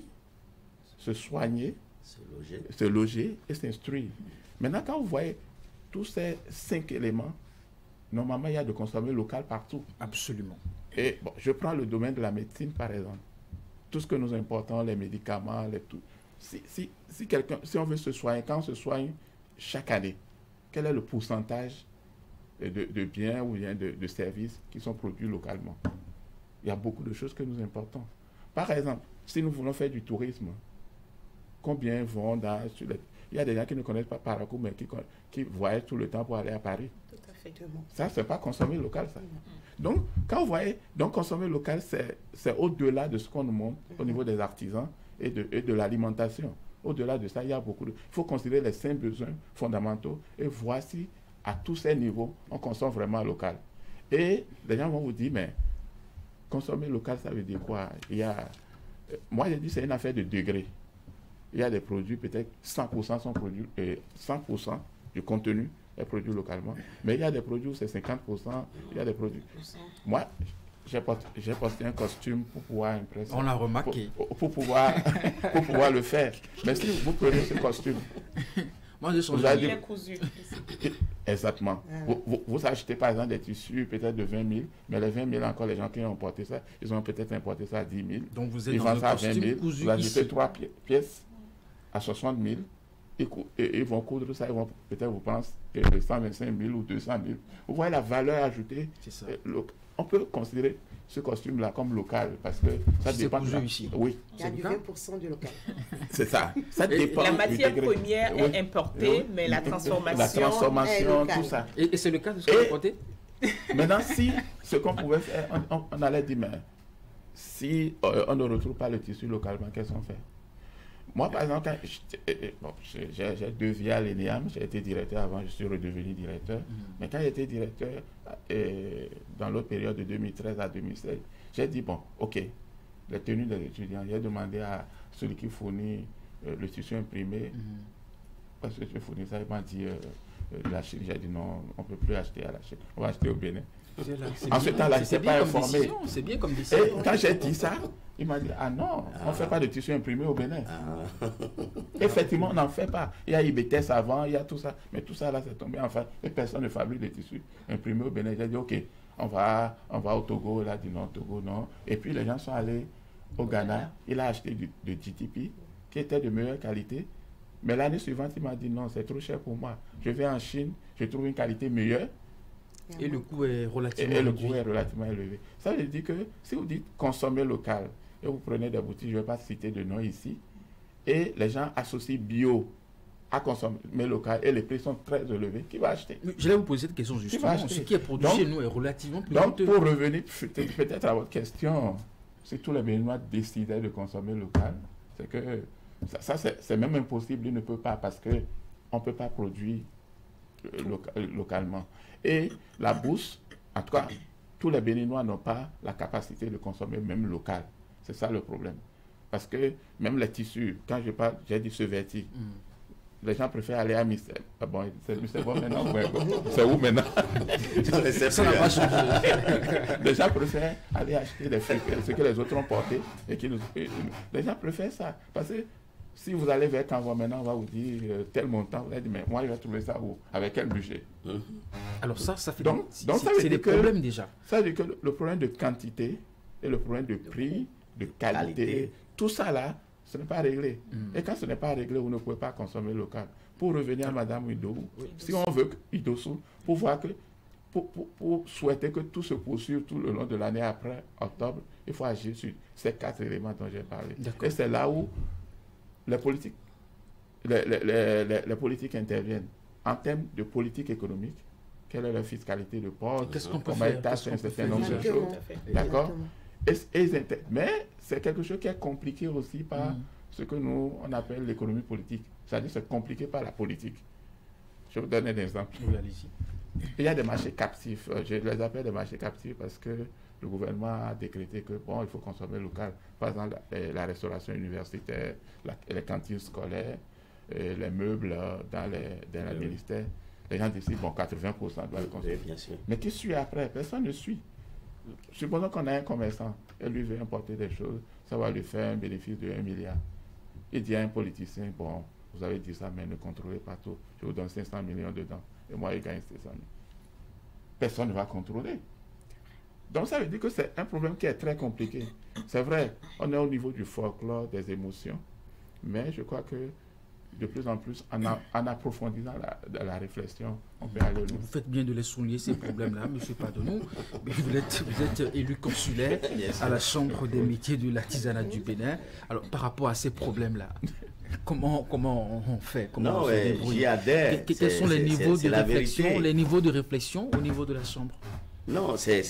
se soigner, se loger et s'instruire. Maintenant, quand vous voyez tous ces 5 éléments, normalement, il y a de consommer local partout. Absolument. Et bon, je prends le domaine de la médecine, par exemple. Tout ce que nous importons, les médicaments, tout. Si on veut se soigner, quand on se soigne chaque année, quel est le pourcentage de biens ou bien de services qui sont produits localement? Il y a beaucoup de choses que nous importons. Par exemple, si nous voulons faire du tourisme, combien vont dans... Il y a des gens qui ne connaissent pas Parakou, mais qui voyagent tout le temps pour aller à Paris. Tout à fait. Ça, c'est pas consommer local, ça. Donc, quand vous voyez, donc consommer local, c'est au-delà de ce qu'on nous montre au niveau des artisans et de l'alimentation. Au-delà de ça, il y a beaucoup de... Il faut considérer les 5 besoins fondamentaux et voir si, à tous ces niveaux, on consomme vraiment local. Et les gens vont vous dire, mais consommer local, ça veut dire quoi? Moi, j'ai dit, c'est une affaire de degrés. Il y a des produits, peut-être 100% sont produits, 100% du contenu est produit localement. Mais il y a des produits où c'est 50%, il y a des produits... Moi, j'ai porté un costume pour pouvoir impressionner. On l'a remarqué. Pour pouvoir le faire. Mais si vous prenez ce costume... Moi, je suis cousu. Exactement. Vous achetez par exemple des tissus peut-être de 20 000, mais les 20 000 encore, les gens qui ont importé ça, ils ont peut-être importé ça à 10 000. Donc vous êtes ils dans vendent ça à un 20 000. cousu Vous achetez 3 pièces à 60 000. Et ils vont coudre ça, ils vont peut-être vous pensez que 125 000 ou 200 000. Vous voyez la valeur ajoutée. Ça. On peut considérer ce costume-là comme local parce que ça dépend. Ici. Oui. Il y a du 20% du local. C'est ça. Ça dépend. La matière première est importée, mais la transformation tout ça. Et c'est le cas de ce qu'on a importé. Maintenant, si ce qu'on pouvait faire, on allait dire, mais si on ne retrouve pas le tissu localement, qu'est-ce qu'on fait? Moi, par exemple, j'ai 2 vies à l'ENEAM, j'ai été directeur avant, je suis redevenu directeur. Mais quand j'étais directeur, dans l'autre période de 2013 à 2016, j'ai dit, bon, ok, les tenues des étudiants, j'ai demandé à celui qui fournit le tissu imprimé, parce que je fournis ça, il m'a dit, la Chine, j'ai dit non, on ne peut plus acheter à la Chine, on va acheter au Bénin. En ce temps-là, je n'étais pas informé. C'est bien comme décision. Et quand j'ai dit ça, il m'a dit, ah non, on ne fait pas de tissu imprimé au Bénin. Effectivement, on n'en fait pas. Il y a IBTS avant, il y a tout ça. Mais tout ça, là, c'est tombé enfin. Et personne ne fabrique des tissus imprimés au Bénin. J'ai dit, ok, on va au Togo. Il a dit non, Togo, non. Et puis, les gens sont allés au Ghana. Il a acheté du GTP, qui était de meilleure qualité. Mais l'année suivante, il m'a dit, non, c'est trop cher pour moi. Je vais en Chine, je trouve une qualité meilleure. Et le coût est relativement élevé. Ça veut dire que si vous dites consommer local, et vous prenez des boutiques, je ne vais pas citer de nom ici, et les gens associent bio à consommer local, et les prix sont très élevés, qui va acheter? Je vais vous poser cette question justement. Ce qui est produit chez nous est relativement plus coûteux. Donc, pour revenir peut-être à votre question, si tous les Béninois décidaient de consommer local, c'est que ça c'est même impossible, ils ne peuvent pas, parce qu'on ne peut pas produire localement. Et la bourse, en tout cas, tous les Béninois n'ont pas la capacité de consommer même local. C'est ça le problème. Parce que même les tissus, quand je parle, j'ai dit se vêtir. Les gens préfèrent aller à Missel. Ah bon, c'est Missel bon maintenant. C'est où maintenant? Ça n'a pas changé. Les gens préfèrent aller acheter des frics, ce que les autres ont porté. Les gens préfèrent ça. Parce que si vous allez vers Canva maintenant, on va vous dire tel montant. Vous allez dire, mais moi, je vais trouver ça où? Avec quel budget? Alors ça fait donc c'est des problèmes déjà. Ça veut dire que le problème de quantité et le problème de prix, de qualité, tout ça là, ce n'est pas réglé. Et quand ce n'est pas réglé, vous ne pouvez pas consommer local. Pour revenir à Mme Idowu, si on veut Idossou, pour voir que, pour souhaiter que tout se poursuive tout le long de l'année après octobre, il faut agir sur ces 4 éléments dont j'ai parlé. Et c'est là où les politiques interviennent. En termes de politique économique, quelle est la fiscalité de port, comment est taxé un certain nombre de choses. D'accord? Mais c'est quelque chose qui est compliqué aussi par ce que nous, on appelle l'économie politique. C'est-à-dire c'est compliqué par la politique. Je vais vous donner un exemple. Il y a des marchés captifs. Je les appelle des marchés captifs parce que le gouvernement a décrété que, bon, il faut consommer local. Par exemple, la restauration universitaire, les cantines scolaires, les meubles dans les ministères, les gens décident, bon, 80% doit le construire. Bien sûr. Mais qui suit après? Personne ne suit. Supposons qu'on a un commerçant, et lui veut importer des choses, ça va lui faire un bénéfice de 1 milliard. Il dit à un politicien, bon, vous avez dit ça, mais ne contrôlez pas tout. Je vous donne 500 millions dedans. Et moi, il gagne 500 000. Personne ne va contrôler. Donc, ça veut dire que c'est un problème qui est très compliqué. C'est vrai, on est au niveau du folklore, des émotions, mais je crois que de plus en plus, en approfondissant la réflexion, on peut aller loin. Vous faites bien de les souligner, ces problèmes-là, M. Padonou. Vous êtes élu consulaire à la Chambre des métiers de l'artisanat du Bénin. Alors, par rapport à ces problèmes-là, comment on fait? Comment on se débrouille? J'y adhère. Quels sont les niveaux de réflexion, les niveaux de réflexion au niveau de la Chambre? Non, c'est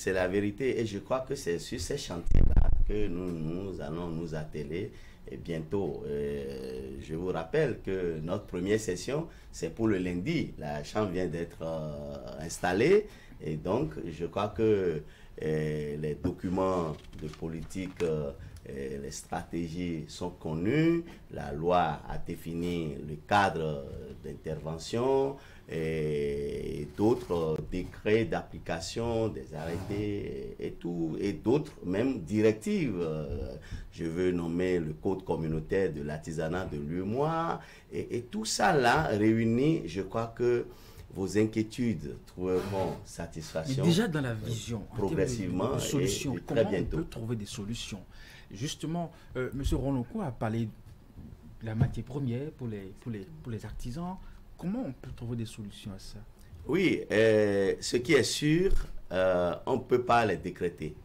la vérité. Et je crois que c'est sur ces chantiers-là que nous allons nous atteler. Et bientôt, je vous rappelle que notre première session, c'est pour le lundi. La chambre vient d'être installée. Et donc, je crois que les documents de politique, les stratégies sont connus. La loi a défini le cadre d'intervention et d'autres décrets d'application, des arrêtés et tout, et d'autres même directives. Je veux nommer le code communautaire de l'artisanat de l'UEMOA et tout ça là réuni, je crois que vos inquiétudes trouveront satisfaction. Mais déjà dans la vision, progressivement, solutions, et comment très bientôt. on peut trouver des solutions? Justement, M. Ronoko a parlé de la matière première pour les artisans. Comment on peut trouver des solutions à ça? Oui, ce qui est sûr, on ne peut pas les décréter.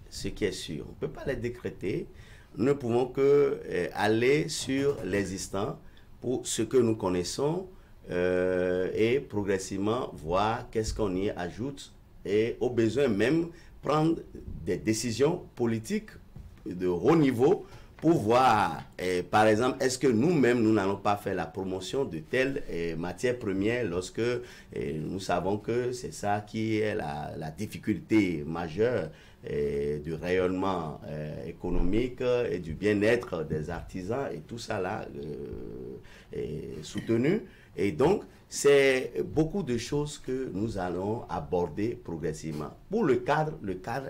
Ce qui est sûr, on ne peut pas les décréter. Nous ne pouvons que aller sur l'existant pour ce que nous connaissons et progressivement voir qu'est-ce qu'on y ajoute et au besoin même prendre des décisions politiques de haut niveau pour voir, par exemple, est-ce que nous-mêmes, nous n'allons pas faire la promotion de telle matière première lorsque nous savons que c'est ça qui est la difficulté majeure du rayonnement économique et du bien-être des artisans et tout ça là est soutenu. Et donc, c'est beaucoup de choses que nous allons aborder progressivement. Pour le cadre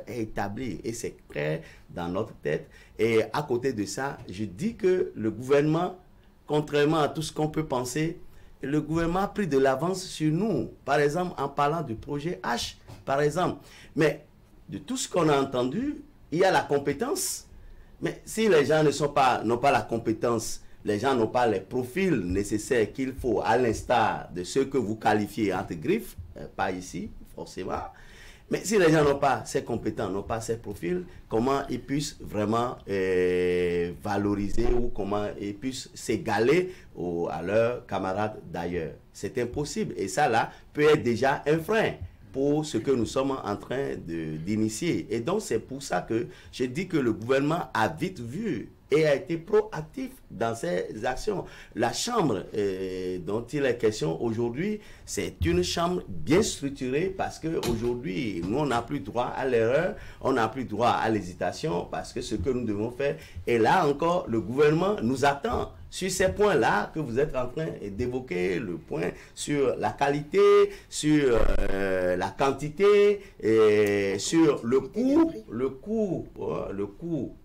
est établi et c'est clair dans notre tête. Et à côté de ça, je dis que le gouvernement, contrairement à tout ce qu'on peut penser, le gouvernement a pris de l'avance sur nous. Par exemple, en parlant du projet H, par exemple. Mais de tout ce qu'on a entendu, il y a la compétence. Mais si les gens n'ont pas la compétence, les gens n'ont pas les profils nécessaires qu'il faut, à l'instar de ceux que vous qualifiez entre griffes, pas ici, forcément. Mais si les gens n'ont pas ces compétences, n'ont pas ces profils, comment ils puissent vraiment valoriser ou comment ils puissent s'égaler à leurs camarades d'ailleurs? C'est impossible. Et ça, là, peut être déjà un frein pour ce que nous sommes en train d'initier. Et donc, c'est pour ça que je dis que le gouvernement a vite vu et a été proactif dans ses actions. La chambre dont il est question aujourd'hui, c'est une chambre bien structurée parce qu'aujourd'hui, nous, on n'a plus droit à l'erreur, on n'a plus droit à l'hésitation parce que ce que nous devons faire, et là encore, le gouvernement nous attend sur ces points-là que vous êtes en train d'évoquer, le point sur la qualité, sur la quantité, et sur le coût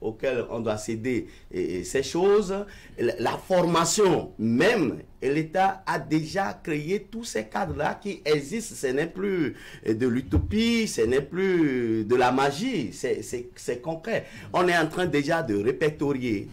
auquel on doit céder et ces choses, la formation même. Et l'État a déjà créé tous ces cadres-là qui existent. Ce n'est plus de l'utopie, ce n'est plus de la magie, c'est concret. On est en train déjà de répertorier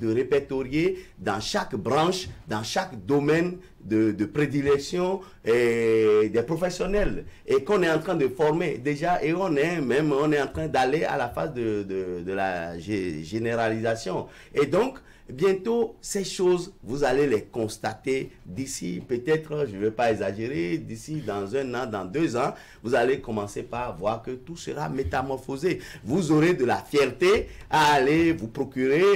dans chaque branche, dans chaque domaine de prédilection et des professionnels. Et qu'on est en train de former déjà, et on est en train d'aller à la phase de la généralisation. Et donc, bientôt, ces choses, vous allez les constater d'ici, peut-être, je ne vais pas exagérer, d'ici dans 1 an, dans 2 ans, vous allez commencer par voir que tout sera métamorphosé. Vous aurez de la fierté à aller vous procurer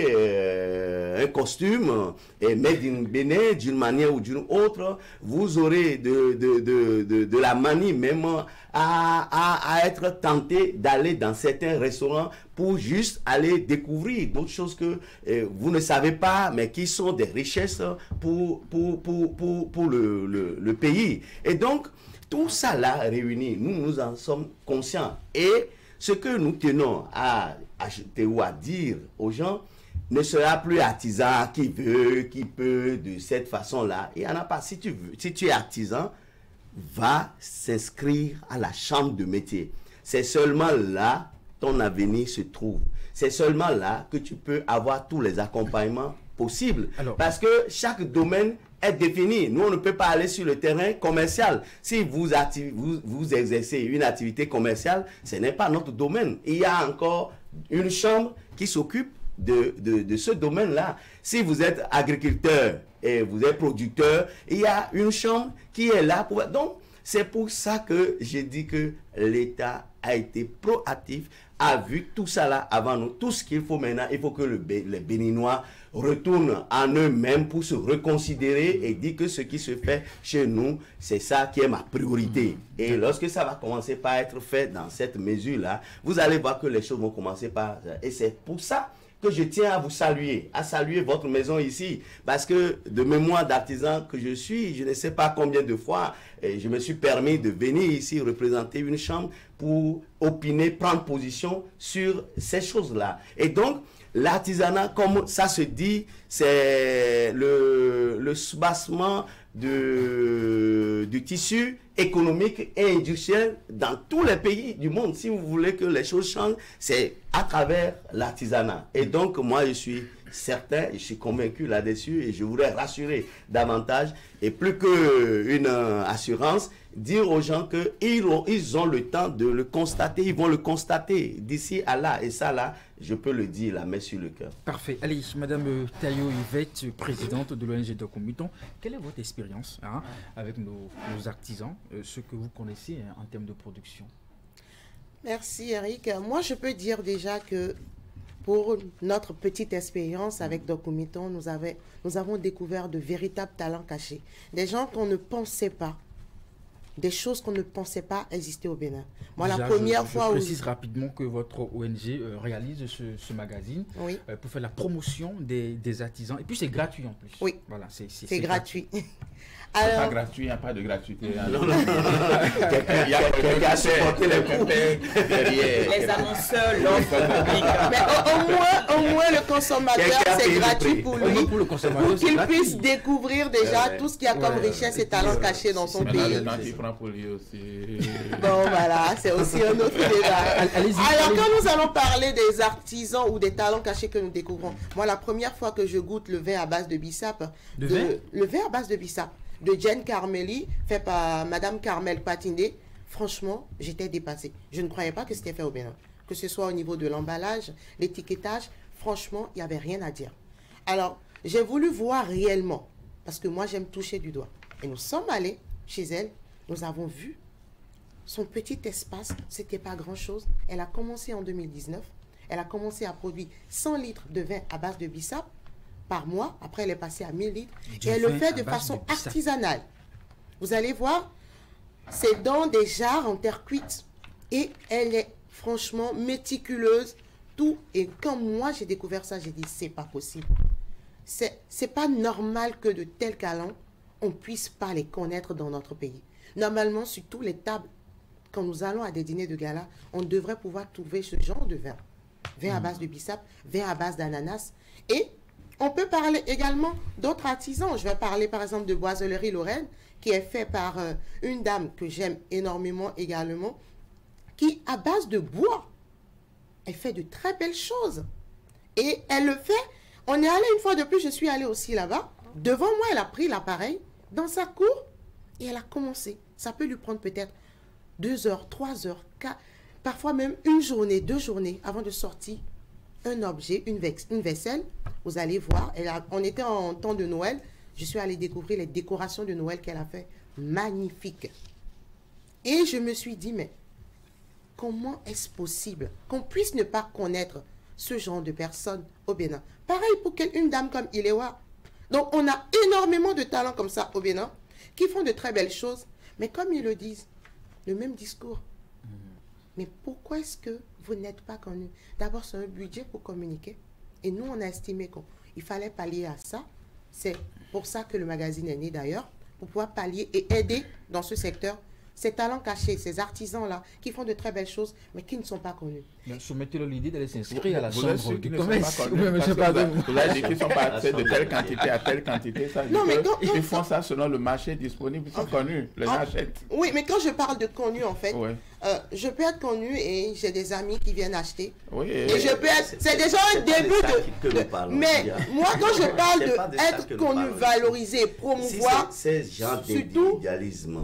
un costume et made in Bénin d'une manière ou d'une autre. Vous aurez de la manie même à être tenté d'aller dans certains restaurants pour juste aller découvrir d'autres choses que vous ne savez pas, mais qui sont des richesses pour le pays. Et donc, tout ça là réuni, nous en sommes conscients. Et ce que nous tenons à acheter ou à dire aux gens ne sera plus artisan qui peut de cette façon-là. Il n'y en a pas. Si tu es artisan, va s'inscrire à la chambre de métier. C'est seulement là ton avenir se trouve. C'est seulement là que tu peux avoir tous les accompagnements possibles. Alors, parce que chaque domaine est défini. Nous, on ne peut pas aller sur le terrain commercial. Si vous exercez une activité commerciale, ce n'est pas notre domaine. Il y a encore une chambre qui s'occupe de ce domaine-là. Si vous êtes agriculteur et vous êtes producteur, il y a une chambre qui est là pour... Donc, c'est pour ça que j'ai dit que l'État a été proactif, a vu tout ça là avant nous. Tout ce qu'il faut maintenant, il faut que les Béninois retournent en eux-mêmes pour se reconsidérer et dire que ce qui se fait chez nous, c'est ça qui est ma priorité. Et lorsque ça va commencer par être fait dans cette mesure-là, vous allez voir que les choses vont commencer par... Et c'est pour ça que je tiens à vous saluer, à saluer votre maison ici. Parce que de mémoire d'artisan que je suis, je ne sais pas combien de fois, je me suis permis de venir ici représenter une chambre pour opiner, prendre position sur ces choses-là. Et donc, l'artisanat, comme ça se dit, c'est le soubassement du tissu économique et industriel dans tous les pays du monde. Si vous voulez que les choses changent, c'est à travers l'artisanat. Et donc, moi, je suis certain, je suis convaincu là-dessus et je voudrais rassurer davantage et plus qu'une assurance, dire aux gens qu'ils ont le temps de le constater, ils vont le constater d'ici à là. Et ça, là, je peux le dire, la main sur le cœur. Parfait. Allez, Madame Tayo Yvette, présidente de l'ONG Documenton, quelle est votre expérience avec nos artisans, ce que vous connaissez en termes de production? Merci Eric. Moi, je peux dire déjà que pour notre petite expérience avec Documenton, nous avons découvert de véritables talents cachés. Des gens qu'on ne pensait pas. Des choses qu'on ne pensait pas exister au Bénin. Moi, déjà, la première fois je précise rapidement que votre ONG réalise ce magazine pour faire la promotion des artisans. Et puis, c'est gratuit en plus. Oui, voilà, c'est gratuit. Alors... pas gratuit, il n'y a pas de gratuité. Non, non. Il y a quelqu'un à supporter les coûts. Les annonceurs, l'offre publique. Mais au moins, le consommateur, c'est gratuit pour lui. Pour qu'il puisse découvrir déjà tout ce qu'il y a comme richesse et talent cachés dans son pays. Pour lui aussi. Bon, voilà, c'est aussi un autre débat. Alors, quand nous allons parler des artisans ou des talents cachés que nous découvrons, moi, la première fois que je goûte le vin à base de bissap, le vin à base de bissap, de Jane Carmeli, fait par Madame Carmel Patindé, franchement, j'étais dépassée. Je ne croyais pas que c'était fait au Bénin. Que ce soit au niveau de l'emballage, l'étiquetage, franchement, il n'y avait rien à dire. Alors, j'ai voulu voir réellement, parce que moi, j'aime toucher du doigt. Et nous sommes allés chez elle, nous avons vu son petit espace, c'était pas grand-chose. Elle a commencé en 2019, elle a commencé à produire 100 litres de vin à base de bissap par mois. Après, elle est passée à 1000 litres. Et elle le fait de façon artisanale. Vous allez voir, c'est dans des jarres en terre cuite. Et elle est franchement méticuleuse. Tout. Et quand moi, j'ai découvert ça, j'ai dit, c'est pas possible. C'est pas normal que de tels talents, on puisse pas les connaître dans notre pays. Normalement, sur toutes les tables, quand nous allons à des dîners de gala, on devrait pouvoir trouver ce genre de vin. Vin à base de bissap, vin à base d'ananas. Et on peut parler également d'autres artisans. Je vais parler par exemple de Boisellerie Lorraine, qui est fait par une dame que j'aime énormément également, qui, à base de bois, elle fait de très belles choses. Et elle le fait. On est allé une fois de plus, je suis allée aussi là-bas. Devant moi, elle a pris l'appareil dans sa cour et elle a commencé. Ça peut lui prendre peut-être 2 heures, 3 heures, 4, parfois même une journée, 2 journées avant de sortir un objet, une vaisselle. Vous allez voir, on était en temps de Noël. Je suis allée découvrir les décorations de Noël qu'elle a fait. Magnifiques. Et je me suis dit, mais comment est-ce possible qu'on puisse ne pas connaître ce genre de personnes au Bénin. Pareil pour une dame comme Ilewa. Donc, on a énormément de talents comme ça au Bénin qui font de très belles choses. Mais comme ils le disent, le même discours. Mais pourquoi est-ce que vous n'êtes pas connus? D'abord, c'est un budget pour communiquer. Et nous, on a estimé qu'il fallait pallier à ça. C'est pour ça que le magazine est né d'ailleurs, pour pouvoir pallier et aider dans ce secteur ces talents cachés, ces artisans-là, qui font de très belles choses, mais qui ne sont pas connus. Soumettez-leur l'idée d'aller s'inscrire à la vous chambre du commerce. Vous avez dit qu'ils sont passés de telle quantité à telle quantité. Ça non, mais ils font ça selon le marché disponible. Ils sont connus, les gens achètent. Oui, mais quand je parle de connu, en fait, je peux être connu et j'ai des amis qui viennent acheter. Oui, et je peux être... C'est déjà un début de... Mais moi, quand je parle d'être connu, valorisé, promouvoir... C'est ce genre d'individualisme,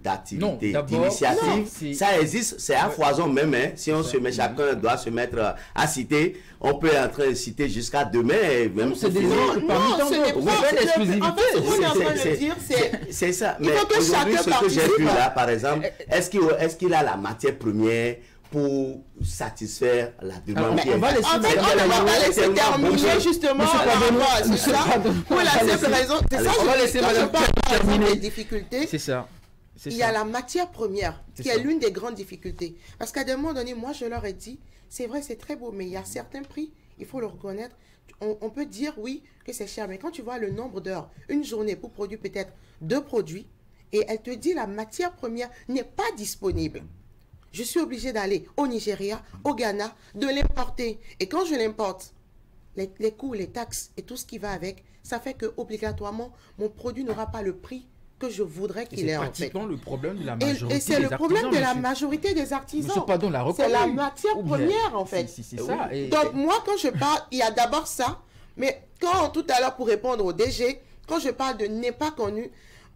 d'activité, d'initiative, ça existe, c'est à foison même. Hein. Si on se met, chacun doit se mettre à citer, on peut entrer à citer jusqu'à demain. C'est des exemples parmi tant d'autres. En fait, ce qu'on est en train de dire, c'est ça. Mais aujourd'hui, ce que j'ai vu là, par exemple, est-ce qu'il a la matière première pour satisfaire la demande? On va laisser terminer justement pour la simple raison. C'est ça, je parle des difficultés. C'est ça. Il y a la matière première qui est l'une des grandes difficultés. Parce qu'à un moment donné, moi, je leur ai dit, c'est vrai, c'est très beau, mais il y a certains prix, il faut le reconnaître. On peut dire, oui, que c'est cher, mais quand tu vois le nombre d'heures, une journée pour produire peut-être 2 produits, et elle te dit la matière première n'est pas disponible. Je suis obligée d'aller au Nigeria, au Ghana, de l'importer. Et quand je l'importe, les coûts, les taxes et tout ce qui va avec, ça fait que obligatoirement, mon produit n'aura pas le prix que je voudrais qu'il ait en fait. C'est pratiquement le problème de la majorité et c'est le problème de la majorité des artisans. C'est la matière première en fait. C'est ça. Donc moi quand je parle, il y a d'abord ça, mais quand tout à l'heure pour répondre au DG, quand je parle de n'est pas connu,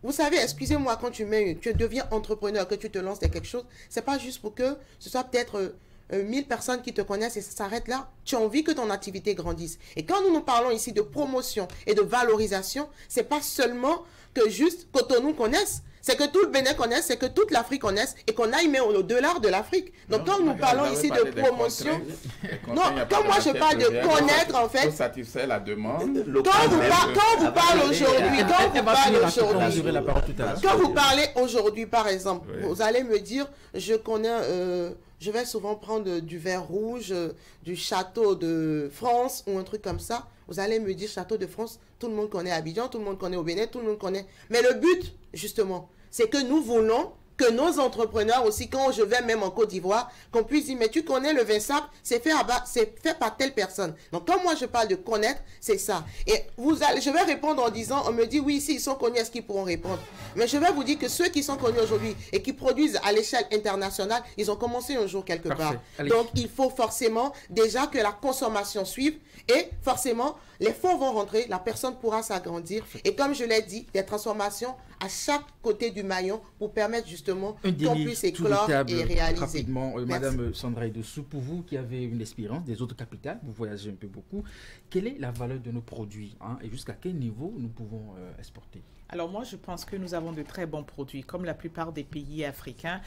vous savez, excusez-moi, quand tu deviens entrepreneur, que tu te lances dans quelque chose, c'est pas juste pour que ce soit peut-être 1000 personnes qui te connaissent et ça s'arrête là. Tu as envie que ton activité grandisse. Et quand nous parlons ici de promotion et de valorisation, c'est pas seulement que juste Cotonou connaisse, c'est que tout le Bénin connaisse, c'est que toute l'Afrique connaisse et qu'on aille même au-delà de l'Afrique. Donc quand nous parlons ici de promotion, non, quand moi je parle de connaître en fait, pour satisfaire la demande. Quand vous parlez aujourd'hui, par exemple, vous allez me dire, je connais, je vais souvent prendre du vin rouge, du château de France ou un truc comme ça. Vous allez me dire château de France, tout le monde connaît Abidjan, tout le monde connaît au Bénin, tout le monde connaît. Mais le but, justement, c'est que nous voulons que nos entrepreneurs aussi, quand je vais même en Côte d'Ivoire, qu'on puisse dire, mais tu connais le vin sable, c'est fait par telle personne. Donc, quand moi je parle de connaître, c'est ça. Et je vais répondre en disant, on me dit, oui, s'ils sont connus, est-ce qu'ils pourront répondre? Mais je vais vous dire que ceux qui sont connus aujourd'hui et qui produisent à l'échelle internationale, ils ont commencé un jour quelque part. Donc, il faut forcément déjà que la consommation suive et forcément, les fonds vont rentrer, la personne pourra s'agrandir. Et comme je l'ai dit, des transformations à chaque côté du maillon pour permettre justement qu'on puisse éclore et réaliser. Rapidement, Madame Sandra Dessous, pour vous qui avez une expérience des autres capitales, vous voyagez un peu beaucoup, quelle est la valeur de nos produits et jusqu'à quel niveau nous pouvons exporter? Alors moi, je pense que nous avons de très bons produits, comme la plupart des pays africains.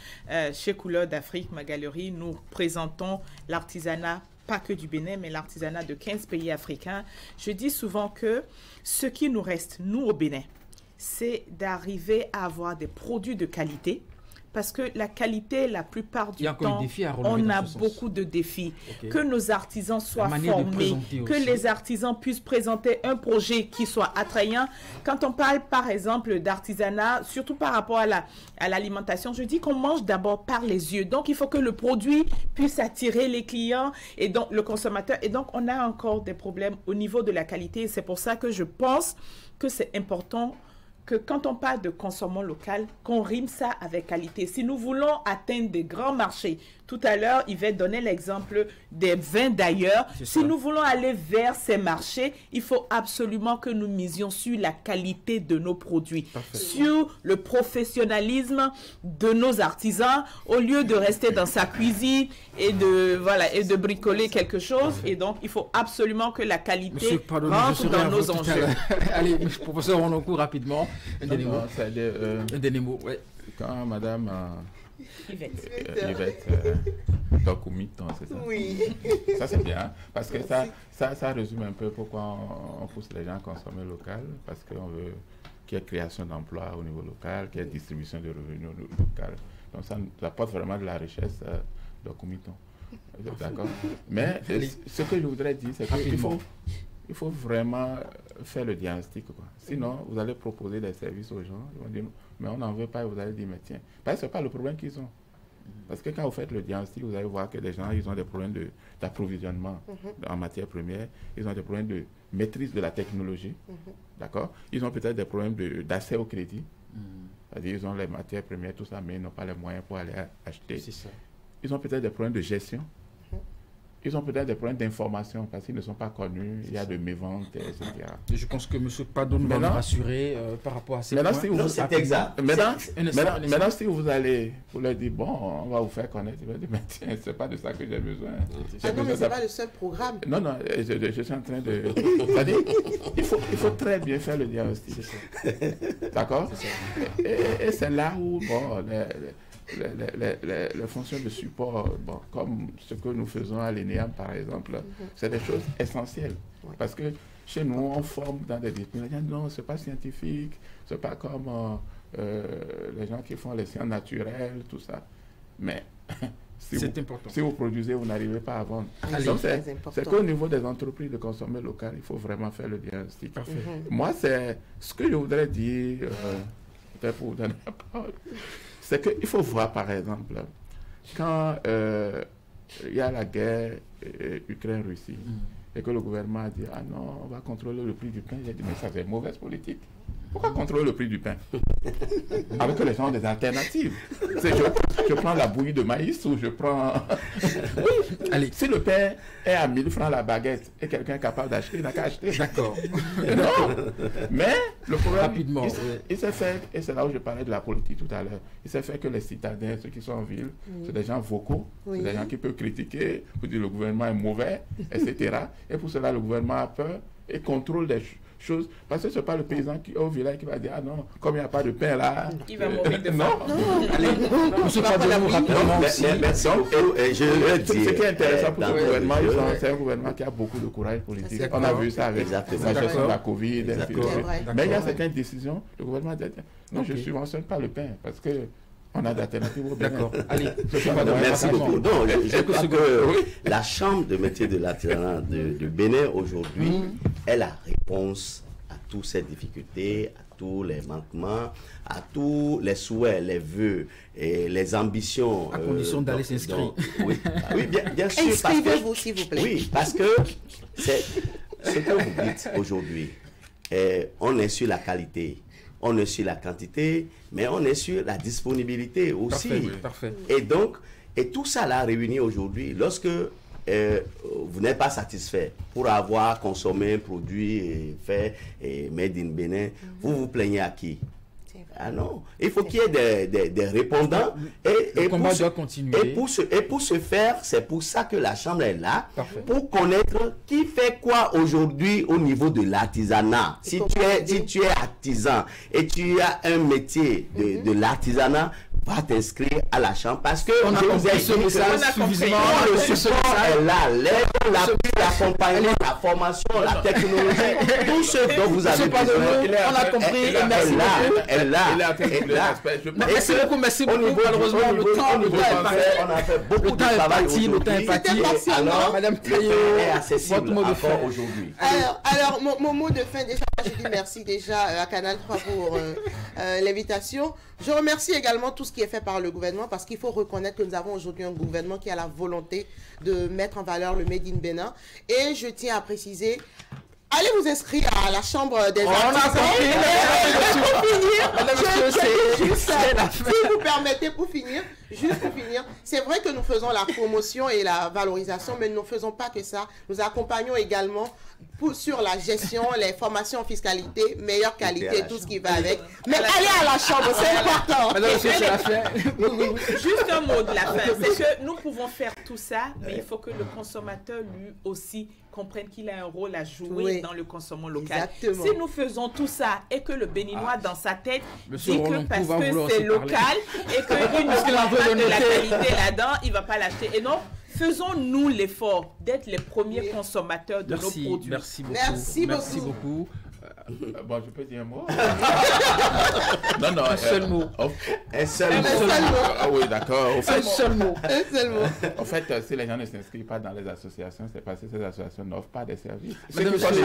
Chez Couleur d'Afrique, ma galerie, nous présentons l'artisanat, pas que du Bénin, mais l'artisanat de 15 pays africains. Je dis souvent que ce qui nous reste, nous au Bénin, c'est d'arriver à avoir des produits de qualité. Parce que la qualité, la plupart du temps, on a beaucoup de défis. Que nos artisans soient formés, que les artisans puissent présenter un projet qui soit attrayant. Quand on parle, par exemple, d'artisanat, surtout par rapport à l'alimentation, je dis qu'on mange d'abord par les yeux. Donc, il faut que le produit puisse attirer les clients et donc le consommateur. Et donc, on a encore des problèmes au niveau de la qualité. C'est pour ça que je pense que c'est important que quand on parle de consommation local, qu'on rime ça avec qualité. Si nous voulons atteindre des grands marchés, tout à l'heure, il va donner l'exemple des vins d'ailleurs. Si nous voulons aller vers ces marchés, il faut absolument que nous misions sur la qualité de nos produits, sur le professionnalisme de nos artisans, au lieu de rester dans sa cuisine et de bricoler quelque chose. Et donc, il faut absolument que la qualité rentre dans nos enjeux. Allez, professeur, on en court rapidement. Un dernier mot. Quand Madame Yvette Dokumiton, c'est ça? Oui. Ça, c'est bien, parce que ça résume un peu pourquoi on pousse les gens à consommer local, parce qu'on veut qu'il y ait création d'emplois au niveau local, qu'il y ait distribution de revenus au niveau local. Donc ça apporte vraiment de la richesse Dokumiton. D'accord? Mais ce que je voudrais dire, c'est qu'il faut vraiment faire le diagnostic, quoi. Sinon, vous allez proposer des services aux gens, ils vont dire, mais on n'en veut pas, et vous allez dire, mais tiens, parce que ce n'est pas le problème qu'ils ont. Parce que quand vous faites le diagnostic, vous allez voir que les gens, ils ont des problèmes d'approvisionnement en matières premières, ils ont des problèmes de maîtrise de la technologie, d'accord? Ils ont peut-être des problèmes d'accès au crédit, c'est-à-dire ils ont les matières premières, tout ça, mais ils n'ont pas les moyens pour aller acheter. C'est ça. Ils ont peut-être des problèmes de gestion. Ils ont peut-être des problèmes d'information parce qu'ils ne sont pas connus, il y a de méventes, etc. Et je pense que M. Padon va nous rassurer par rapport à ces points. C'est exact. Maintenant, si vous allez, vous leur dites, bon, on va vous faire connaître, vous allez dire, mais tiens, c'est pas de ça que j'ai besoin. Non, mais c'est pas le seul programme. Non, je suis en train de... C'est-à-dire, il faut très bien faire le diagnostic. D'accord? Et c'est là où, bon, les fonctions de support, bon, comme ce que nous faisons à l'ENEAM par exemple, c'est des choses essentielles. Parce que chez nous, on forme dans des disciplines. Non, ce n'est pas scientifique, ce n'est pas comme les gens qui font les sciences naturelles, tout ça. Mais si vous produisez, vous n'arrivez pas à vendre. Donc c'est qu'au niveau des entreprises de consommer local, il faut vraiment faire le diagnostic. Moi, c'est ce que je voudrais dire, peut-être pour vous donner la parole. C'est qu'il faut voir, par exemple, quand il y a la guerre Ukraine-Russie et que le gouvernement a dit « Ah non, on va contrôler le prix du pain », j'ai dit « Mais ça, c'est une mauvaise politique. Pourquoi contrôler le prix du pain ?» Avec les gens des alternatives. Je prends la bouillie de maïs ou je prends... Oui, allez, si le pain est à 1000 francs la baguette et quelqu'un est capable d'acheter, il n'a qu'à acheter. D'accord. Non, mais le problème, rapidement, il s'est fait, et c'est là où je parlais de la politique tout à l'heure, il s'est fait que les citadins, ceux qui sont en ville, c'est des gens vocaux, c'est des gens qui peuvent critiquer, pour dire le gouvernement est mauvais, etc. Et pour cela, le gouvernement a peur et contrôle des choses, parce que ce n'est pas le paysan au village qui va dire ah non, comme il n'y a pas de pain là, il va mourir de faim. Non, allez, merci beaucoup. Ce qui est intéressant pour ce gouvernement, c'est un gouvernement qui a beaucoup de courage politique. On a vu ça avec la gestion de la Covid, mais il y a certaines décisions, le gouvernement dit non, je ne subventionne pas le pain parce que on a d'alternatives au Bénin. D'accord. Allez, merci beaucoup. Non, je crois que la Chambre de métier de l'artisanat de Bénin aujourd'hui est la réponse à toutes ces difficultés, à tous les manquements, à tous les souhaits, les vœux et les ambitions. À condition d'aller s'inscrire. Oui, bien sûr. Inscrivez-vous, s'il vous plaît. Oui, parce que c'est ce que vous dites aujourd'hui. On est sur la qualité. On est sur la quantité, mais on est sur la disponibilité aussi. Parfait, oui, parfait. Et donc, tout ça là réuni aujourd'hui, lorsque vous n'êtes pas satisfait pour avoir consommé un produit fait made in Bénin, vous vous plaignez à qui? Ah non, il faut qu'il y ait des répondants le combat doit continuer. Et pour ce faire, c'est pour ça que la Chambre est là, pour connaître qui fait quoi aujourd'hui au niveau de l'artisanat. Si tu es artisan et tu as un métier de l'artisanat, va t'inscrire à la Chambre parce que on a compris ce message suffisamment. Le support est là, l'aide, l'appui, l'accompagnement, la formation, la technologie, tout ce dont vous avez besoin. On a compris et merci beaucoup. Elle est là. Merci beaucoup. Malheureusement, le temps est parti. On a fait beaucoup de travail aujourd'hui. Alors, Madame Taillot, est accessible encore aujourd'hui. Alors, mon mot de fin, déjà, je dis merci déjà à Canal 3 pour l'invitation. Je remercie également tout ce qui est fait par le gouvernement parce qu'il faut reconnaître que nous avons aujourd'hui un gouvernement qui a la volonté de mettre en valeur le Made in Bénin. Et je tiens à préciser, allez vous inscrire à la Chambre des artisans. Si vous permettez, pour finir, c'est vrai que nous faisons la promotion et la valorisation, mais nous ne faisons pas que ça. Nous accompagnons également sur la gestion, les formations en fiscalité, meilleure qualité, tout ce qui va avec. Mais allez à la Chambre, c'est important. Juste un mot de la fin, c'est que nous pouvons faire tout ça, mais il faut que le consommateur lui aussi comprenne qu'il a un rôle à jouer dans le consommation local. Exactement. Si nous faisons tout ça et que le Béninois dans sa tête dit que parce que c'est local et que pas de la qualité là-dedans, il ne va pas l'acheter. Et non, faisons-nous l'effort d'être les premiers consommateurs de nos produits. Merci beaucoup. Merci beaucoup. Bon, je peux dire un mot. Non, un seul mot. Un seul mot. Ah oui, d'accord. Un seul mot. En fait, si les gens ne s'inscrivent pas dans les associations, c'est parce que ces associations n'offrent pas des services. Madame, c'est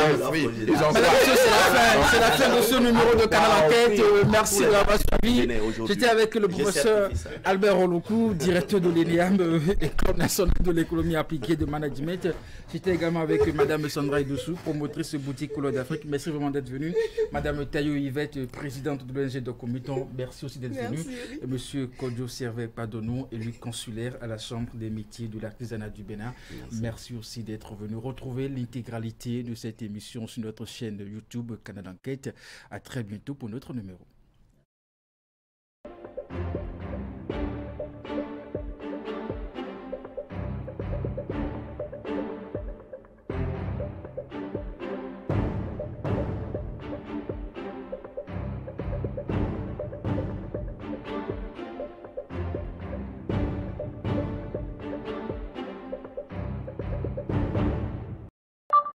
la fin de ce numéro de Canal Enquête. Merci d'avoir suivi. J'étais avec le professeur Albert Olokou, directeur de l'ENEAM, École nationale de l'économie appliquée de management. J'étais également avec Madame Sandra Idoussou, promotrice boutique Couleur d'Afrique. Merci vraiment d'être venue. Madame Tayo Yvette, présidente de l'ONG Docomiton, merci aussi d'être venue. Et Monsieur Kodjo Servet Padonou, élu consulaire à la Chambre des métiers de l'artisanat du Bénin. Merci aussi d'être venu. Retrouvez l'intégralité de cette émission sur notre chaîne YouTube Canal Enquête. À très bientôt pour notre numéro.